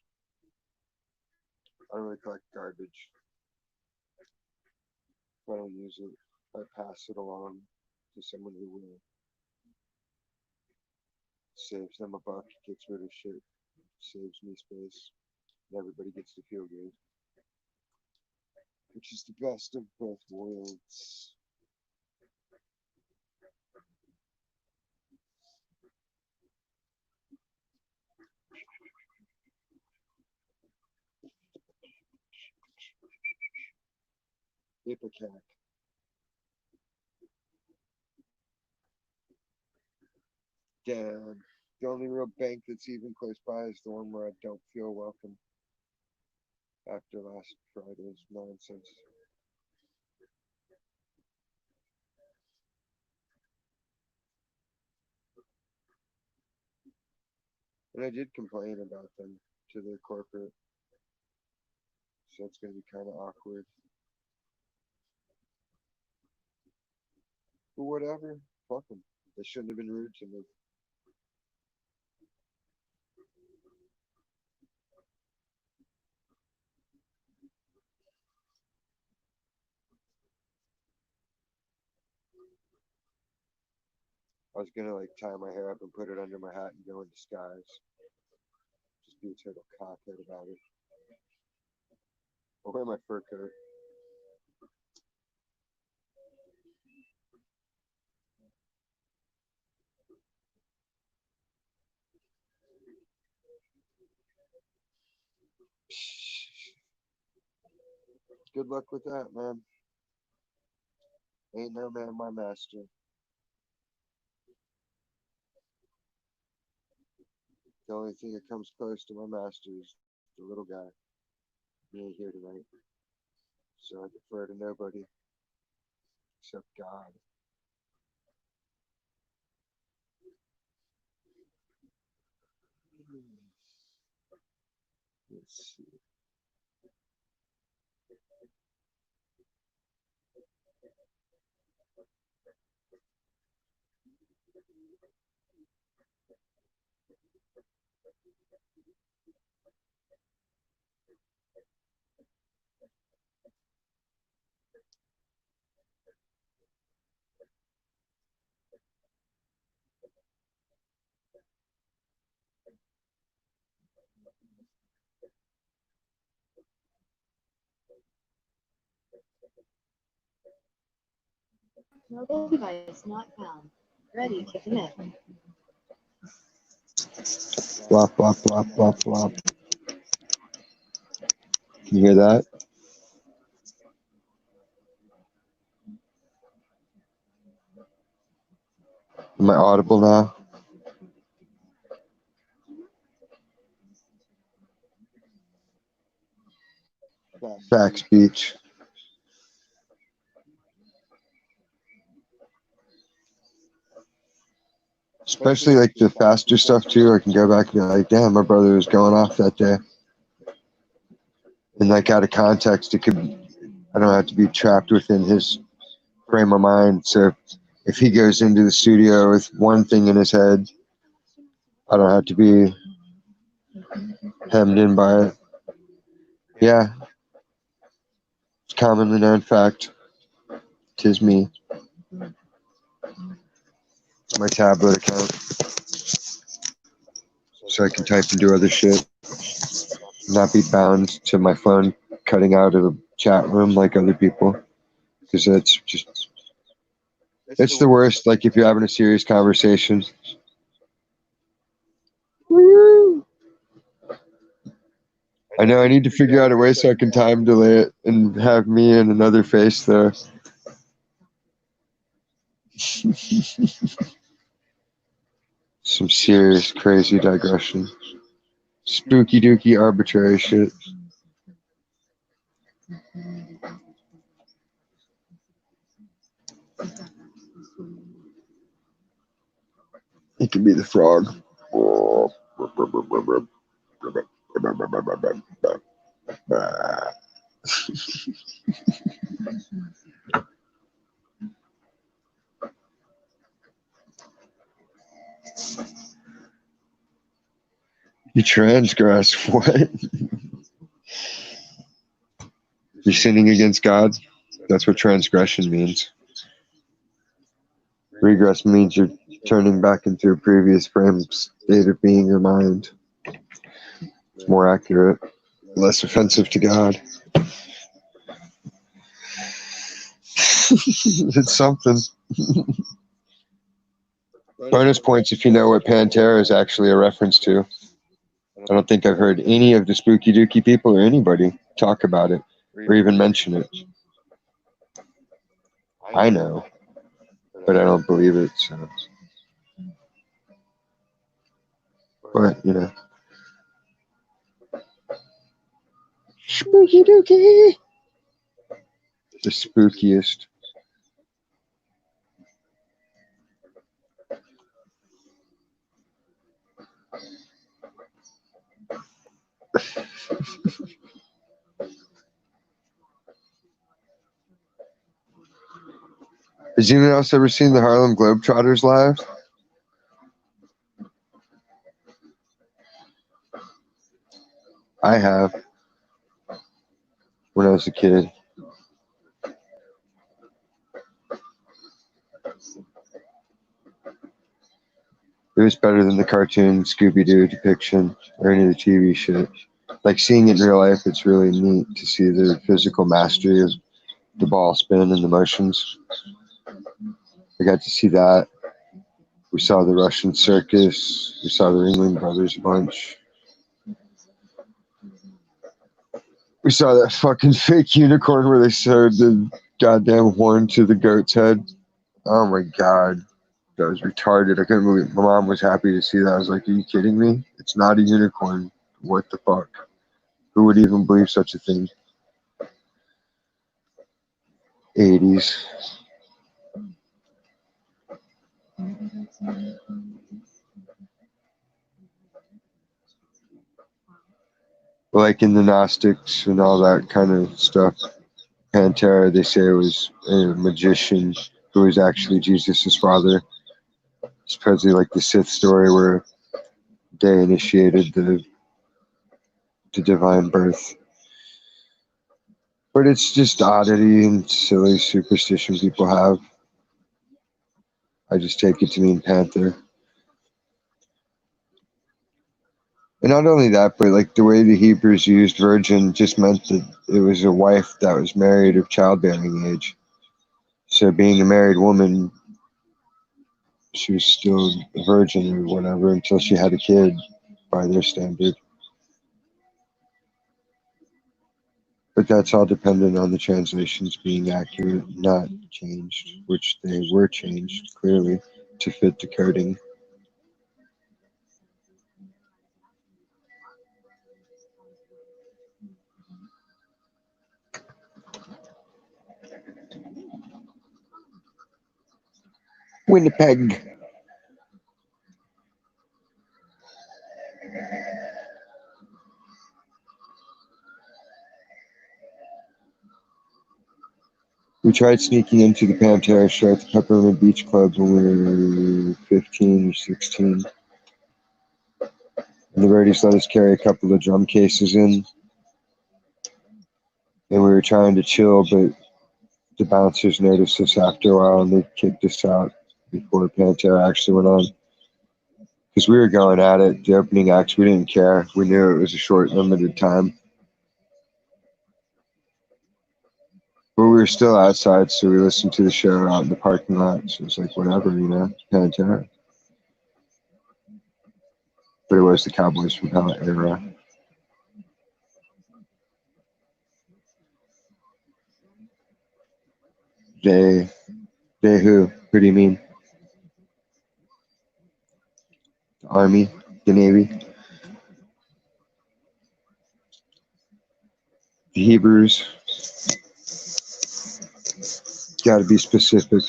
I don't really collect garbage. If I don't use it, I pass it along to someone who will. Saves them a buck, gets rid of shit, saves me space, and everybody gets to feel good. Which is the best of both worlds. Ipecac. Damn. The only real bank that's even close by is the one where I don't feel welcome after last Friday's nonsense. And I did complain about them to their corporate, so it's going to be kind of awkward. But whatever, fuck them. They shouldn't have been rude to me. I was gonna like tie my hair up and put it under my hat and go in disguise. Just be a total cockhead about it. I'll wear my fur coat. Good luck with that, man. Ain't no man my master. The only thing that comes close to my master is the little guy. He ain't here tonight. So I defer to nobody except God. Let's see. Mobile device not found. Ready to connect. Flop, flop, flop, flop, flop. Can you hear that? Am I audible now? Back speech. Especially like the faster stuff too. I can go back and be like, damn, my brother was going off that day. And like out of context, it could, I don't have to be trapped within his frame of mind. So if he goes into the studio with one thing in his head, I don't have to be hemmed in by it. Yeah, it's commonly known fact. 'Tis me. My tablet account. So I can type and do other shit. Not be bound to my phone cutting out of the chat room like other people. Because that's just, it's the worst. Like if you're having a serious conversation. Woo! I know I need to figure out a way so I can time delay it and have me and another face there. Some serious crazy digression. Spooky dooky arbitrary shit. It could be the frog. You transgress what? You're sinning against God? That's what transgression means. Regress means you're turning back into a previous frame state of being or mind. It's more accurate, less offensive to God. It's something. Bonus points if you know what Pantera is actually a reference to. I don't think I've heard any of the Spooky Dookie people or anybody talk about it or even mention it. I know, but I don't believe it. So. But, you know. Spooky Dookie! The spookiest. Has anyone else ever seen the Harlem Globetrotters live? I have. When I was a kid. It was better than the cartoon Scooby-Doo depiction or any of the TV shit. Like seeing it in real life, it's really neat to see the physical mastery of the ball spin and the motions. I got to see that. We saw the Russian Circus. We saw the Ringling Brothers a bunch. We saw that fucking fake unicorn where they sewed the goddamn horn to the goat's head. Oh my god. That was retarded. I couldn't believe it. My mom was happy to see that. I was like, are you kidding me? It's not a unicorn. What the fuck? Who would even believe such a thing? 80s. Like in the Gnostics and all that kind of stuff. Pantera, they say it was a magician who was actually Jesus' father. Supposedly like the Sith story where they initiated the divine birth. But it's just oddity and silly superstition people have. I just take it to mean panther. And not only that, but like the way the Hebrews used virgin just meant that it was a wife that was married of childbearing age. So being a married woman, she was still a virgin or whatever until she had a kid by their standard. But that's all dependent on the translations being accurate, not changed, which they were changed clearly to fit the coding. Winnipeg. We tried sneaking into the Pantera show at the Peppermint Beach Club when we were 15 or 16. And the Birdies let us carry a couple of drum cases in. And we were trying to chill, but the bouncers noticed us after a while and they kicked us out before Pantera actually went on. Because we were going at it, the opening acts, we didn't care. We knew it was a short, limited time. But we were still outside, so we listened to the show out in the parking lot. So it was like, whatever, Pantera. But it was the Cowboys from Hell era. They who? Who do you mean? The Army? The Navy? The Hebrews? Gotta be specific.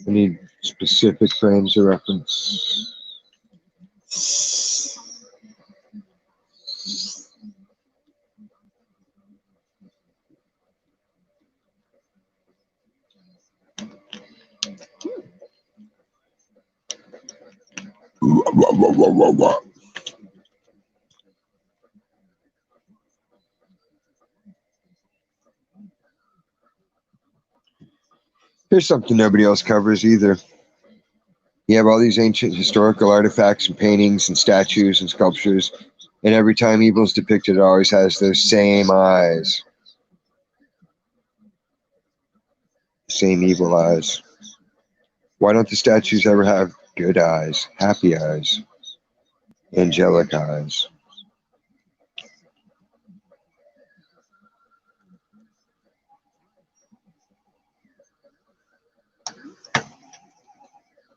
I need specific frames of reference. Here's something nobody else covers either. You have all these ancient historical artifacts and paintings and statues and sculptures, and every time evil is depicted, it always has those same eyes. Same evil eyes. Why don't the statues ever have good eyes, happy eyes, angelic eyes?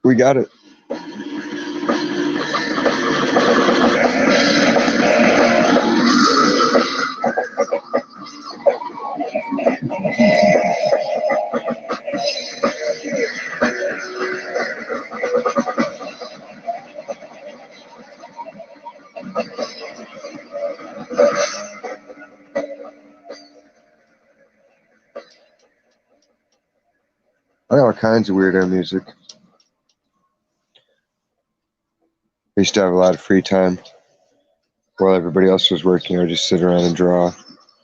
We got it. I got all kinds of weirdo music. I used to have a lot of free time while everybody else was working. I would just sit around and draw,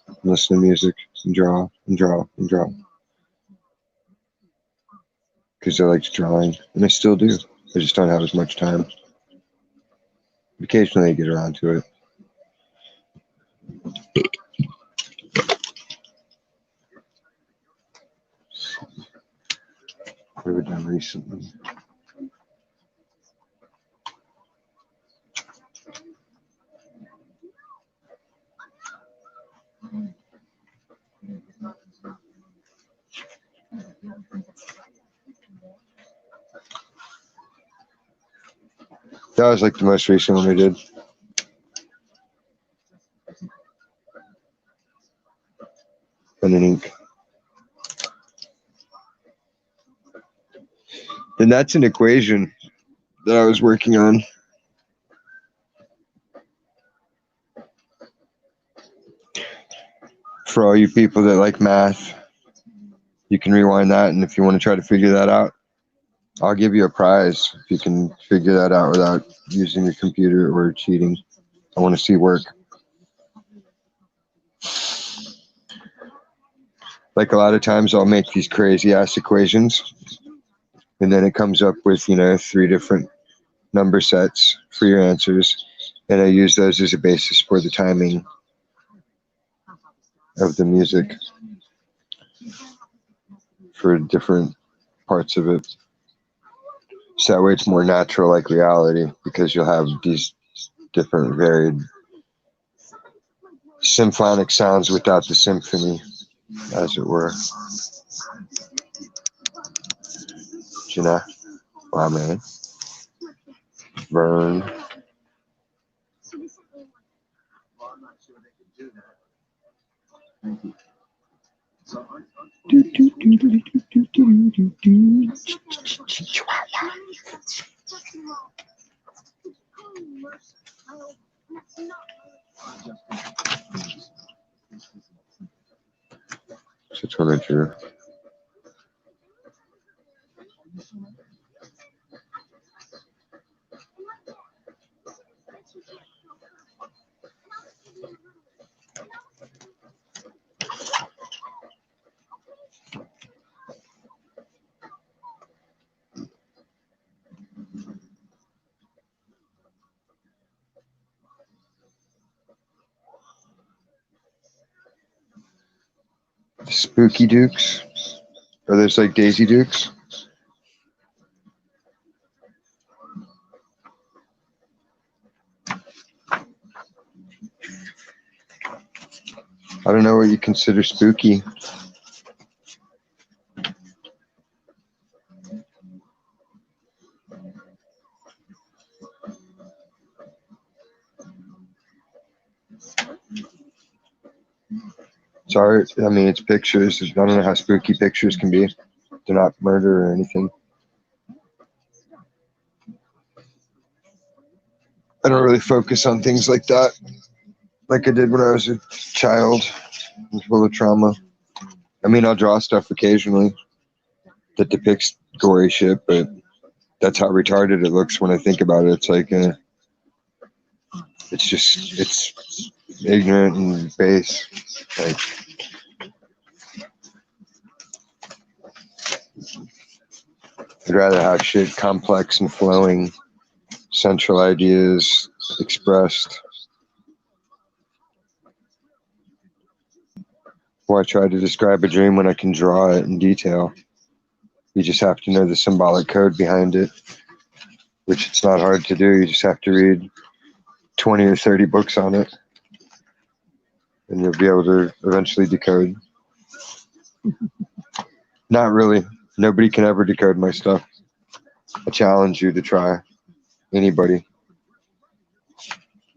and listen to music, and draw, and draw, and draw. Because I liked drawing, and I still do. I just don't have as much time. Occasionally I get around to it. What have we done recently? That was like the most recent one we did. Pen and ink. And that's an equation that I was working on. For all you people that like math, you can rewind that, and if you want to try to figure that out, I'll give you a prize if you can figure that out without using your computer or cheating. I want to see work. Like a lot of times I'll make these crazy ass equations, and then it comes up with, 3 different number sets for your answers, and I use those as a basis for the timing of the music for different parts of it. So that way it's more natural, like reality, because you'll have these different varied symphonic sounds without the symphony, as it were. Jenna, Ramen, Vern. Such one that you're. Spooky Dukes? Are those like Daisy Dukes? I don't know what you consider spooky. It's art. I mean, it's pictures. I don't know how spooky pictures can be. They're not murder or anything. I don't really focus on things like that, like I did when I was a child, full of trauma. I mean, I'll draw stuff occasionally that depicts gory shit, but that's how retarded it looks when I think about it. It's like, it's ignorant and base. Like, I'd rather have shit complex and flowing, central ideas expressed. Or I try to describe a dream when I can draw it in detail. You just have to know the symbolic code behind it, which it's not hard to do. You just have to read 20 or 30 books on it, and you'll be able to eventually decode. Not really. Nobody can ever decode my stuff. I challenge you to try. Anybody.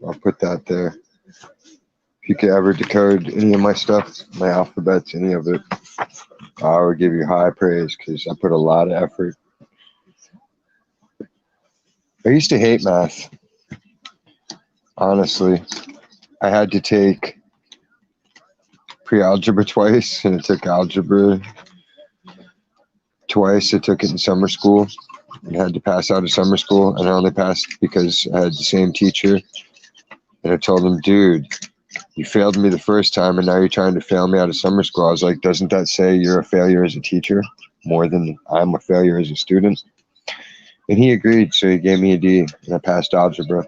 I'll put that there. If you could ever decode any of my stuff, my alphabets, any of it, I would give you high praise because I put a lot of effort. I used to hate math. Honestly, I had to take pre-algebra twice, and I took algebra twice. I took it in summer school and had to pass out of summer school, and I only passed because I had the same teacher. And I told him, dude, you failed me the first time, and now you're trying to fail me out of summer school. I was like, doesn't that say you're a failure as a teacher more than I'm a failure as a student? And he agreed, so he gave me a D, and I passed algebra.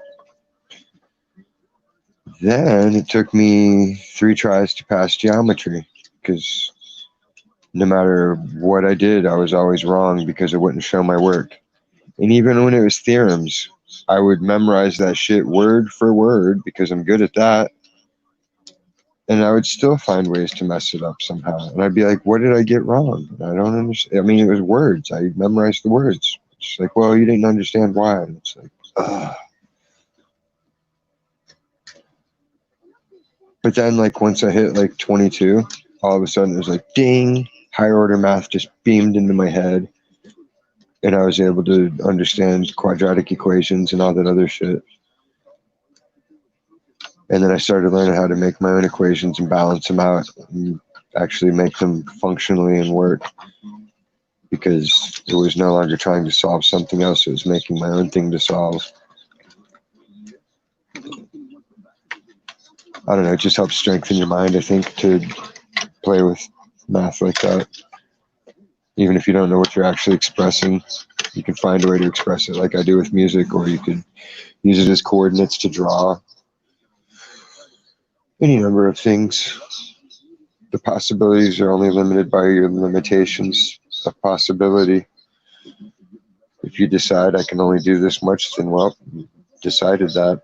Then it took me 3 tries to pass geometry, because no matter what I did, I was always wrong because it wouldn't show my work. And even when it was theorems, I would memorize that shit word for word because I'm good at that. And I would still find ways to mess it up somehow. And I'd be like, what did I get wrong? I don't understand. I mean, it was words. I memorized the words. It's like, well, you didn't understand why. And it's like, ugh. But then, like, once I hit like 22, all of a sudden it was like, ding, higher order math just beamed into my head. And I was able to understand quadratic equations and all that other shit. And then I started learning how to make my own equations and balance them out and actually make them functionally and work, because it was no longer trying to solve something else. It was making my own thing to solve. I don't know. It just helps strengthen your mind, I think, to play with math like that. Even if you don't know what you're actually expressing, you can find a way to express it like I do with music, or you could use it as coordinates to draw. Any number of things. The possibilities are only limited by your limitations of possibility. If you decide I can only do this much, then well, you decided that.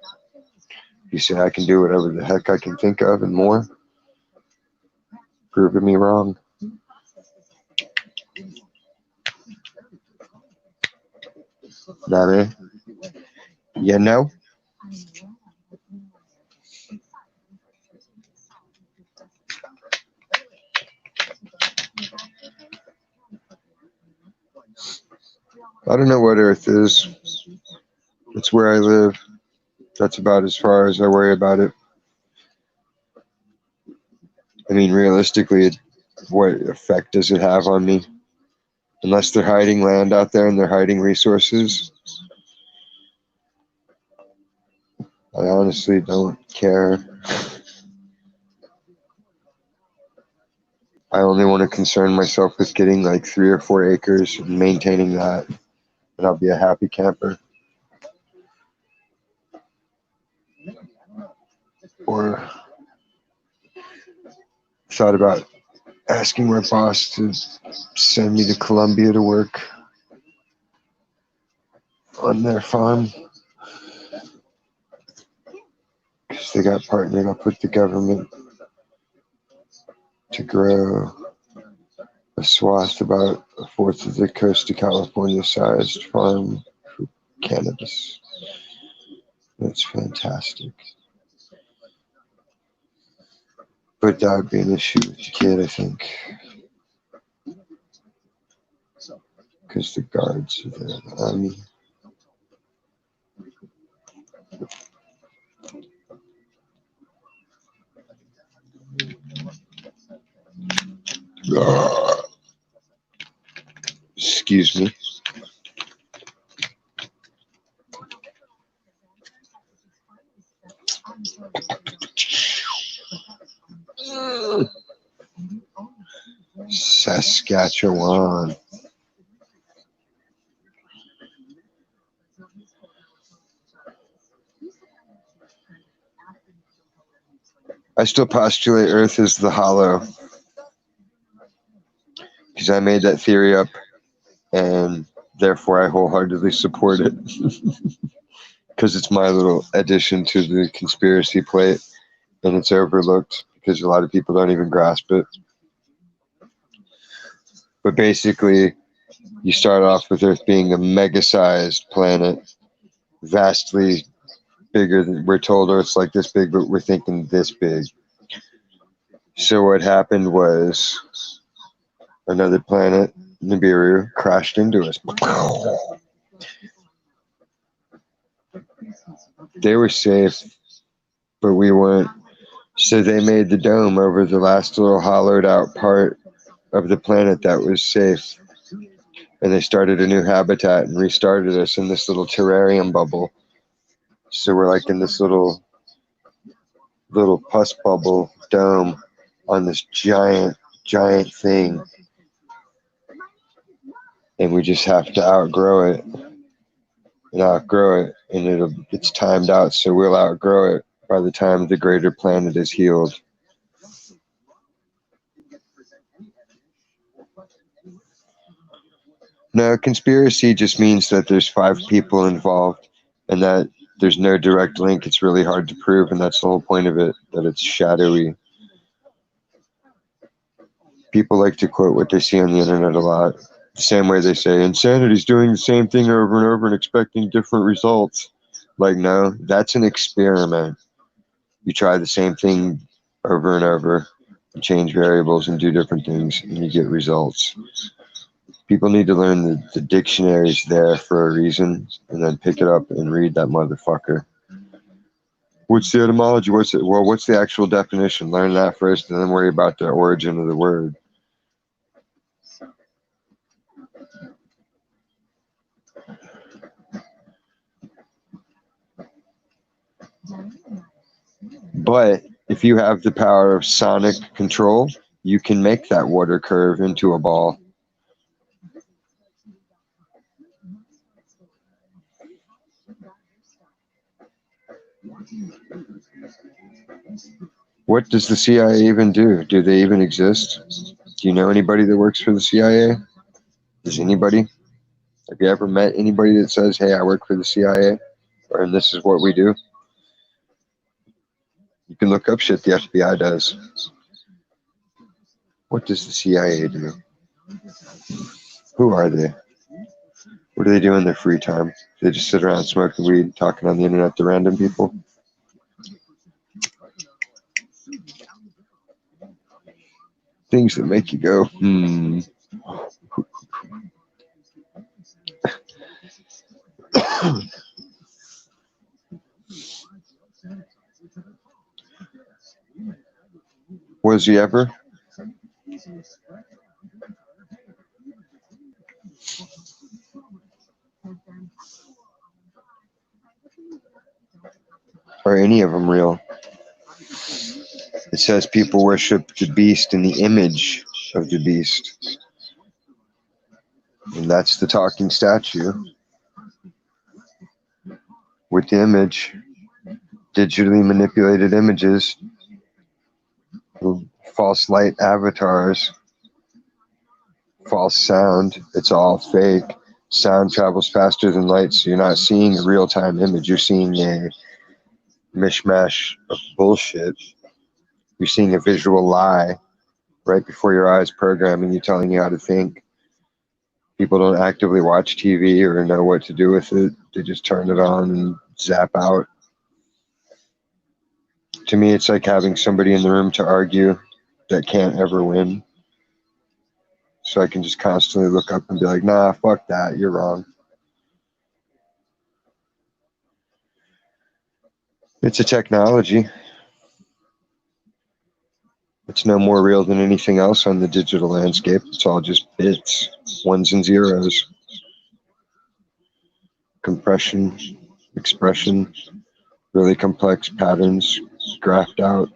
If you say I can do whatever the heck I can think of and more, proving me wrong. That you know? I don't know what Earth is. It's where I live. That's about as far as I worry about it. I mean, realistically, what effect does it have on me? Unless they're hiding land out there and they're hiding resources, I honestly don't care. I only want to concern myself with getting like 3 or 4 acres and maintaining that, and I'll be a happy camper. Or thought about asking my boss to send me to Colombia to work on their farm, because they got partnered up with the government to grow a swath about a fourth of the coast of California sized farm for cannabis. That's fantastic. But that would be an issue with the kid, I think, because the guards are there, the army. Excuse me. Saskatchewan. I still postulate Earth is the hollow, because I made that theory up, and therefore I wholeheartedly support it, because it's my little addition to the conspiracy plate, and it's overlooked because a lot of people don't even grasp it. But basically, you start off with Earth being a mega-sized planet, vastly bigger than, we're told Earth's like this big, but we're thinking this big. So what happened was another planet, Nibiru, crashed into us. They were safe, but we weren't. So they made the dome over the last little hollowed out part of the planet that was safe. And they started a new habitat and restarted us in this little terrarium bubble. So we're like in this little pus bubble dome on this giant thing. And we just have to outgrow it. And it's timed out, so we'll outgrow it by the time the greater planet is healed. No, conspiracy just means that there's 5 people involved and that there's no direct link. It's really hard to prove, and that's the whole point of it, that it's shadowy. People like to quote what they see on the internet a lot. The same way they say insanity's doing the same thing over and over and expecting different results. Like, no, that's an experiment. You try the same thing over and over, and change variables and do different things, and you get results. People need to learn the dictionary's there for a reason, and then pick it up and read that motherfucker. What's the etymology? What's it? Well, what's the actual definition? Learn that first, and then worry about the origin of the word. But if you have the power of sonic control, you can make that water curve into a ball. What does the CIA even do? Do they even exist? Do you know anybody that works for the CIA? Does anybody? Have you ever met anybody that says, hey, I work for the CIA? Or this is what we do? You can look up shit the FBI does. What does the CIA do? Who are they? What do they do in their free time? They just sit around smoking weed, talking on the internet to random people? Things that make you go, Was he ever? Are any of them real? It says people worship the beast in the image of the beast. And that's the talking statue. With the image, digitally manipulated images, false light avatars, false sound. It's all fake. Sound travels faster than light, so you're not seeing a real-time image. You're seeing a mishmash of bullshit. You're seeing a visual lie right before your eyes, programming you, telling you how to think. People don't actively watch TV or know what to do with it. They just turn it on and zap out. To me, it's like having somebody in the room to argue that can't ever win. So I can just constantly look up and be like, nah, fuck that, you're wrong. It's a technology. It's no more real than anything else on the digital landscape. It's all just bits, ones and zeros. Compression, expression, really complex patterns graphed out.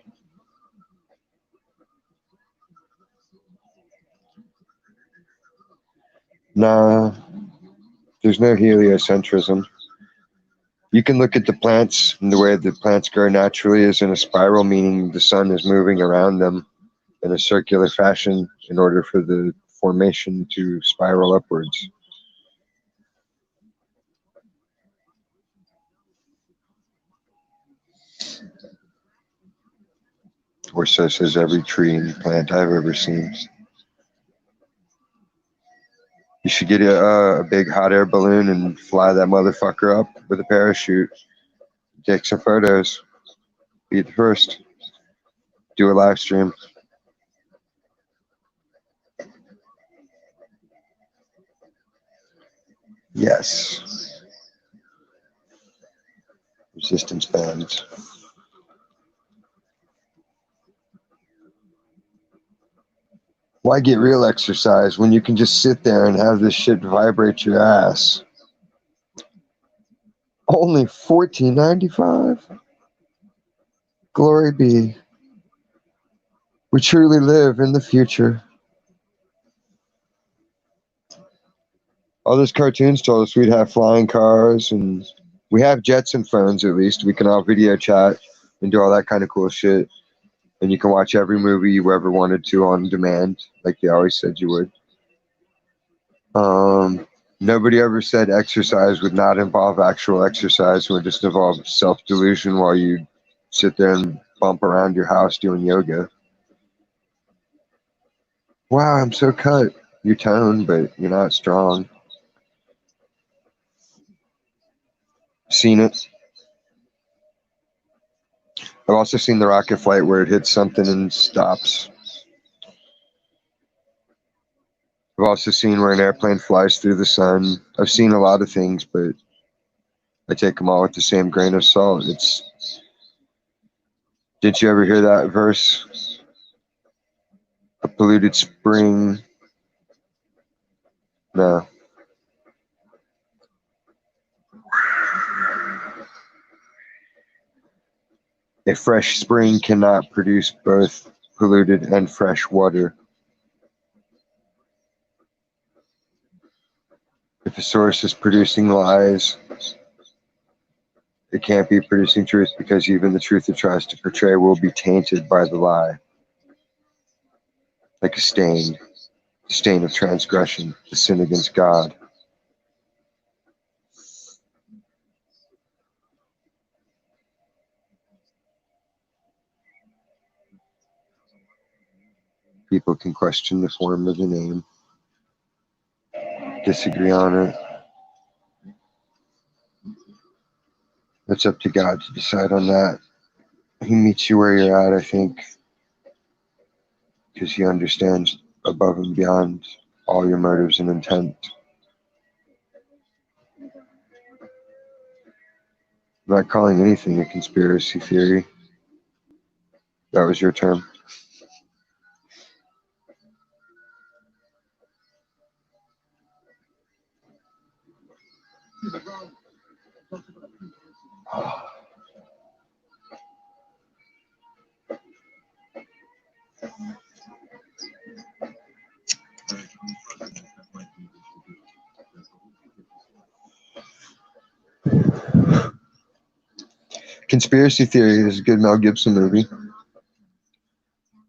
Nah, there's no heliocentrism. You can look at the plants, and the way the plants grow naturally is in a spiral, meaning the sun is moving around them in a circular fashion in order for the formation to spiral upwards. Or so says every tree and plant I've ever seen. You should get a big hot air balloon and fly that motherfucker up with a parachute. Take some photos. Be the first. Do a live stream. Yes. Resistance bands. Why get real exercise when you can just sit there and have this shit vibrate your ass? Only $14.95. Glory be. We truly live in the future. All those cartoons told us we'd have flying cars, and we have jets and phones at least. We can all video chat and do all that kind of cool shit. And you can watch every movie you ever wanted to on demand, like they always said you would. Nobody ever said exercise would not involve actual exercise. It would just involve self-delusion while you sit there and bump around your house doing yoga. Wow, I'm so cut. You're toned, but you're not strong. Seen it. I've also seen the rocket flight where it hits something and stops. I've also seen where an airplane flies through the sun. I've seen a lot of things, but I take them all with the same grain of salt. Did you ever hear that verse? A polluted spring. No. A fresh spring cannot produce both polluted and fresh water. If a source is producing lies, it can't be producing truth because even the truth it tries to portray will be tainted by the lie, like a stain, the stain of transgression, the sin against God. People can question the form of the name, disagree on it. It's up to God to decide on that. He meets you where you're at, I think, because He understands above and beyond all your motives and intent. I'm not calling anything a conspiracy theory. That was your term. Conspiracy Theory is a good Mel Gibson movie.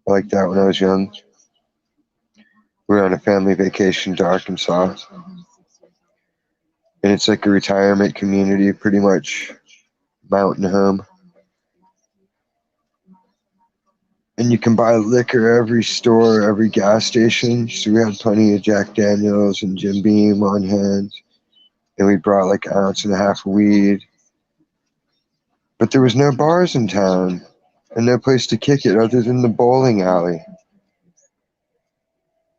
I liked that when I was young. We were on a family vacation to Arkansas, and it's like a retirement community, pretty much mountain home. And you can buy liquor every store, every gas station. So we had plenty of Jack Daniels and Jim Beam on hand, and we brought like an ounce and a half of weed. But there was no bars in town, and no place to kick it other than the bowling alley.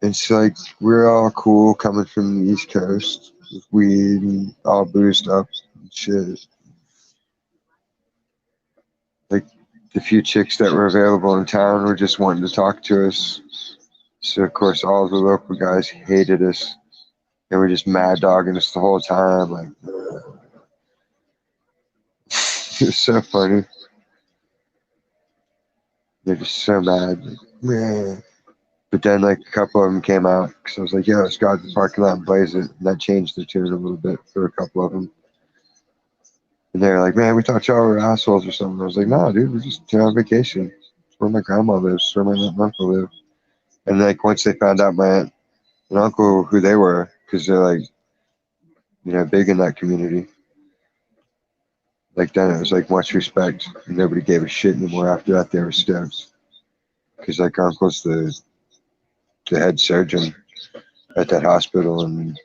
It's like we're all cool coming from the East Coast with weed and all boozed up and shit. Like the few chicks that were available in town were just wanting to talk to us. So of course all the local guys hated us and were just mad dogging us the whole time. Like it was so funny. They're just so mad. Like, man. But then like a couple of them came out because I was like, "Yo, let's go out to the parking lot and blaze it." And that changed the tune a little bit for a couple of them. And they're like, "Man, we thought y'all were assholes or something." I was like, "No, dude, we're just here on vacation. It's where my grandma lives. It's where my aunt and uncle live." And like once they found out my aunt and uncle who they were, because they're like, big in that community. Like then it was like much respect. And nobody gave a shit anymore. After that, they were stoked because like uncle's the head surgeon at that hospital and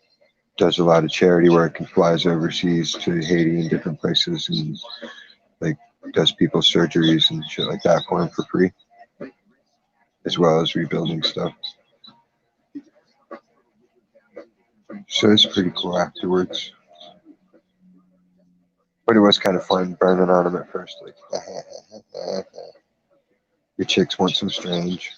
does a lot of charity work and flies overseas to Haiti and different places and like does people's surgeries and shit like that for him for free, as well as rebuilding stuff. So it's pretty cool afterwards. But it was kind of fun burning on him at first, like your chicks want some strange.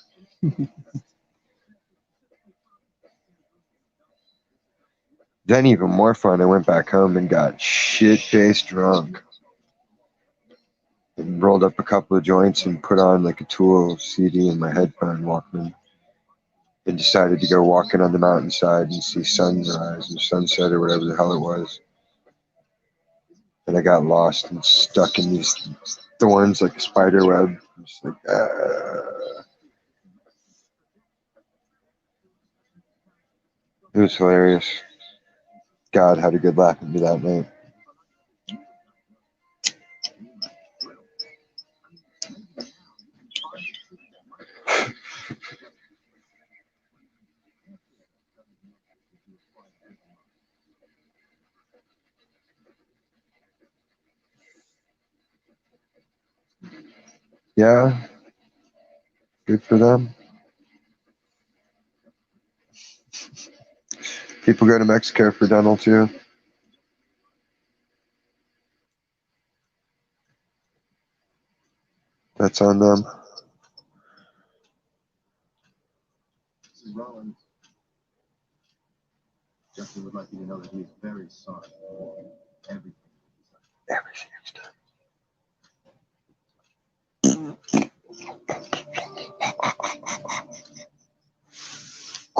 Then even more fun, I went back home and got shit-faced drunk and rolled up a couple of joints and put on like a Tool CD in my headphone Walkman and decided to go walking on the mountainside and see sunrise or sunset or whatever the hell it was. And I got lost and stuck in these thorns like a spider web. I'm just like, It was hilarious. God had a good laugh at me that night. Yeah, good for them. People go to Mexico for dental too. That's on them. Mrs. Rollins, Justin would like you to know that he is very sorry for everything. Everything's done.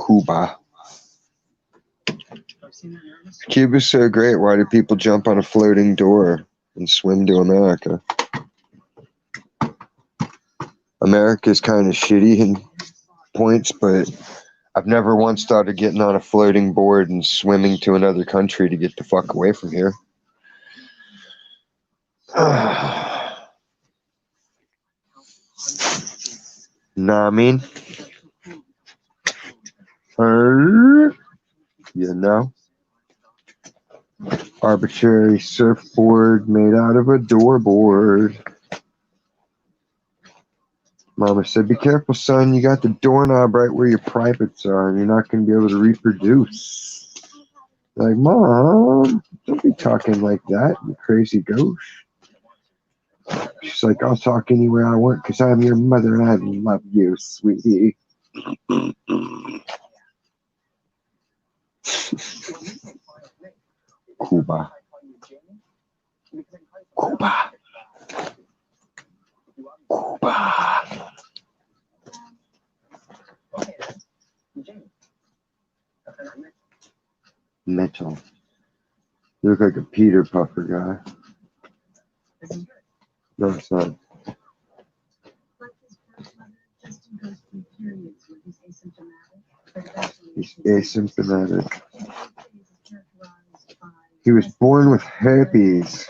Cuba. Cuba's so great. Why do people jump on a floating door and swim to America? America's kind of shitty in points, but I've never once thought of getting on a floating board and swimming to another country to get the fuck away from here. Nah, I mean, you know, arbitrary surfboard made out of a doorboard. Mama said, be careful, son. You got the doorknob right where your privates are, and you're not going to be able to reproduce. Like, Mom, don't be talking like that, you crazy ghost. She's like, I'll talk anywhere I want because I'm your mother and I love you, sweetie. Cuba. Cuba. Cuba. Metal. You look like a Peter Puffer guy. No, it's not. He's asymptomatic. He was born with herpes.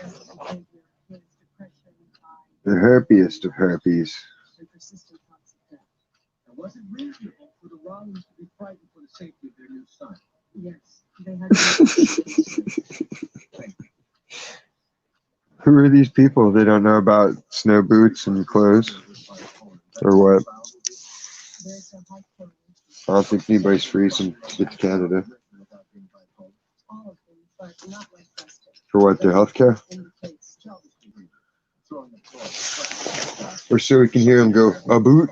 The herpiest of herpes. Was it reasonable for the Rollins to be frightened for the safety of their new son? Yes, they had. Who are these people? They don't know about snow boots and clothes? Or what? I don't think anybody's freezing to get to Canada. For what, their health care? Or so we can hear him go, a boot?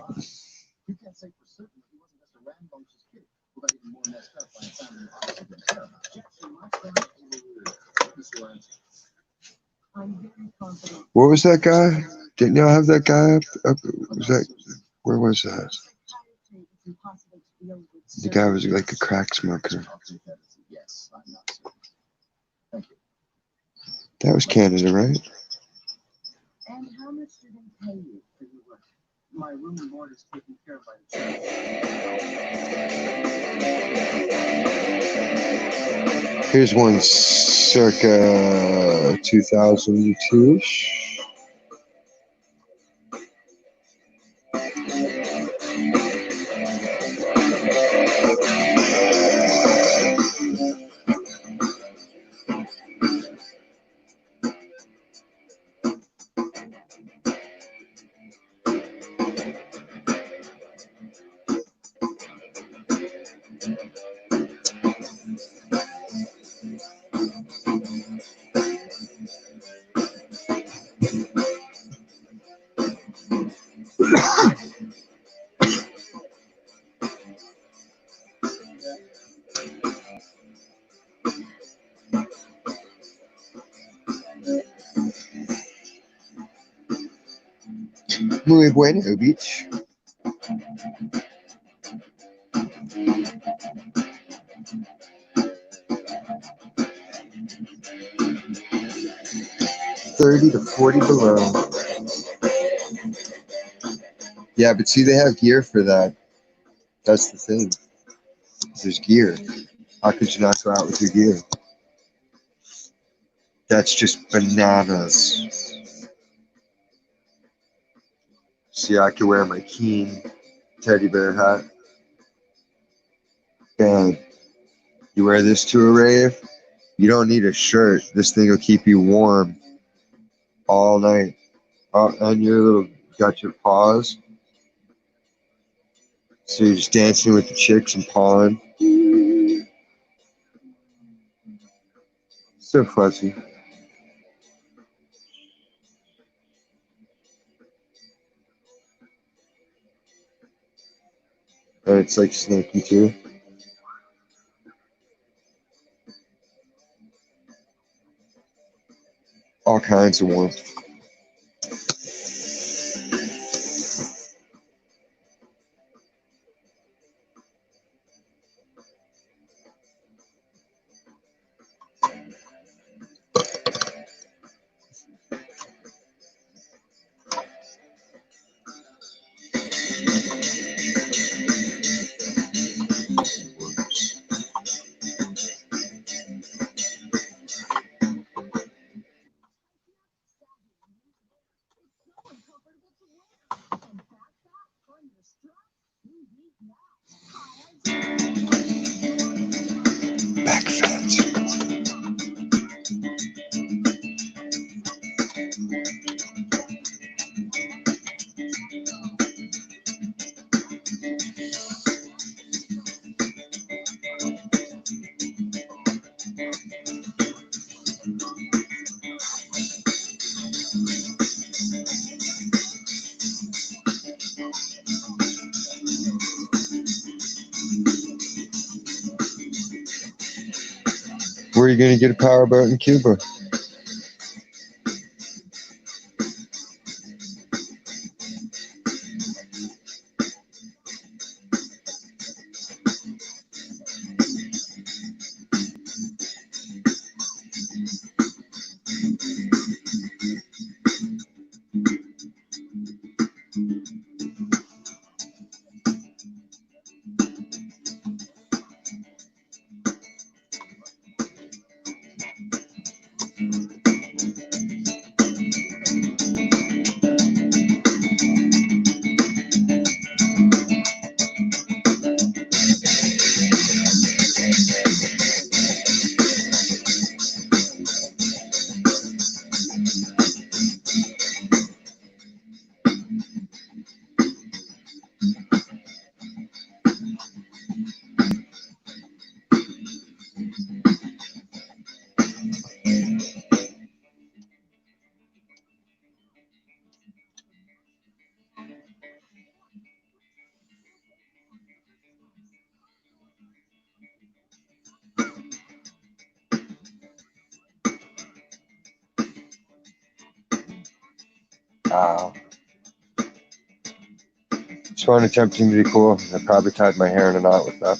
You can't say for certain that he wasn't just a rambunctious kid who got even more messed up by a family of Jackson, my friend, I'm very confident. What was that guy? Didn't y'all have that guy up? Was that, where was that? The guy was like a crack smoker. That was Canada, right? And how much do they pay you for your work? My room and board is taken care of by the church. Here's one circa 2002-ish. Muy bueno, beach. $30 to $40 below. Yeah, but see, they have gear for that. That's the thing. There's gear. How could you not go out with your gear? That's just bananas. See, I can wear my Keen teddy bear hat. Bang. You wear this to a rave, you don't need a shirt. This thing will keep you warm all night. And your little Got your paws. So you're just dancing with the chicks and pawing. So fuzzy. And it's like snaky too. All kinds of warmth. Back fat. Where are you going to get a powerboat in Cuba? Wow. Just wanted attempting to be cool. I probably tied my hair in a knot with that.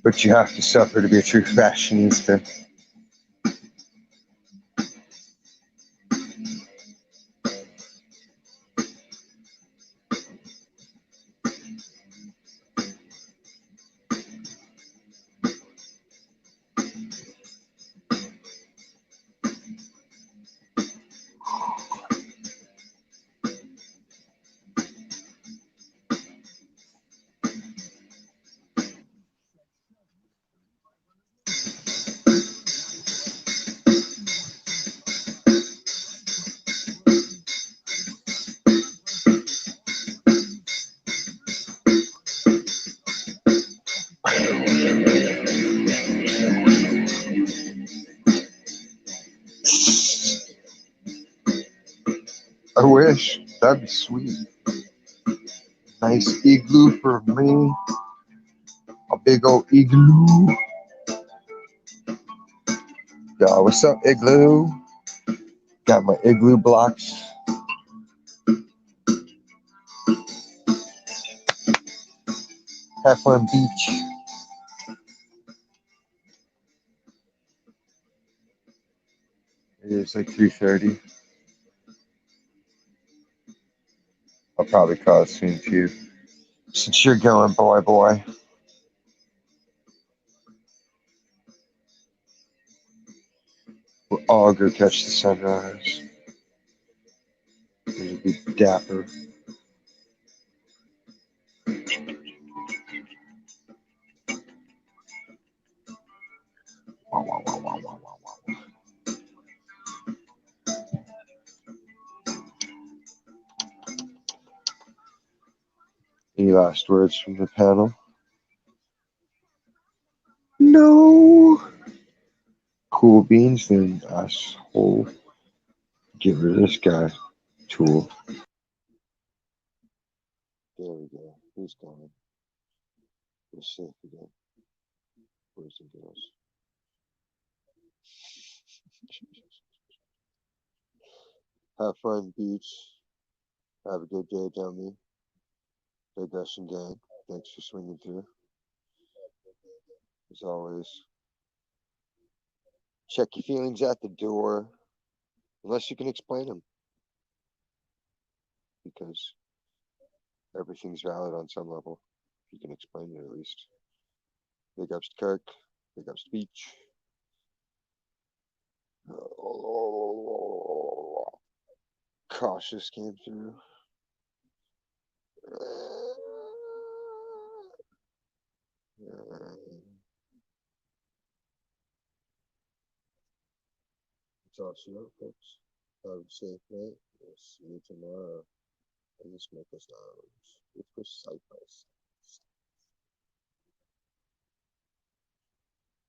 But you have to suffer to be a true fashionista. I wish. That'd be sweet. Nice igloo for me. A big old igloo. Yo, what's up, igloo? Got my igloo blocks. Have fun, beach. It is like 3:30. I'll probably call it soon too. Since you're going, boy. We'll all go catch the sunrise. It'll be dapper. Any last words from the panel? No. Cool beans, then asshole. Get rid of this guy. Tool. There we go. He's gone. We're safe again. Boys and girls. Have fun, beach. Have a good day, dummy. Digression gang. Thanks for swinging through. As always, check your feelings at the door, unless you can explain them, because everything's valid on some level. You can explain it at least. Big ups to Kirk. Big ups to Beach. Cautious came through. That's all she wrote, folks. Have a safe night. We'll see you tomorrow in the Smokers Lounge with Chris Cypress.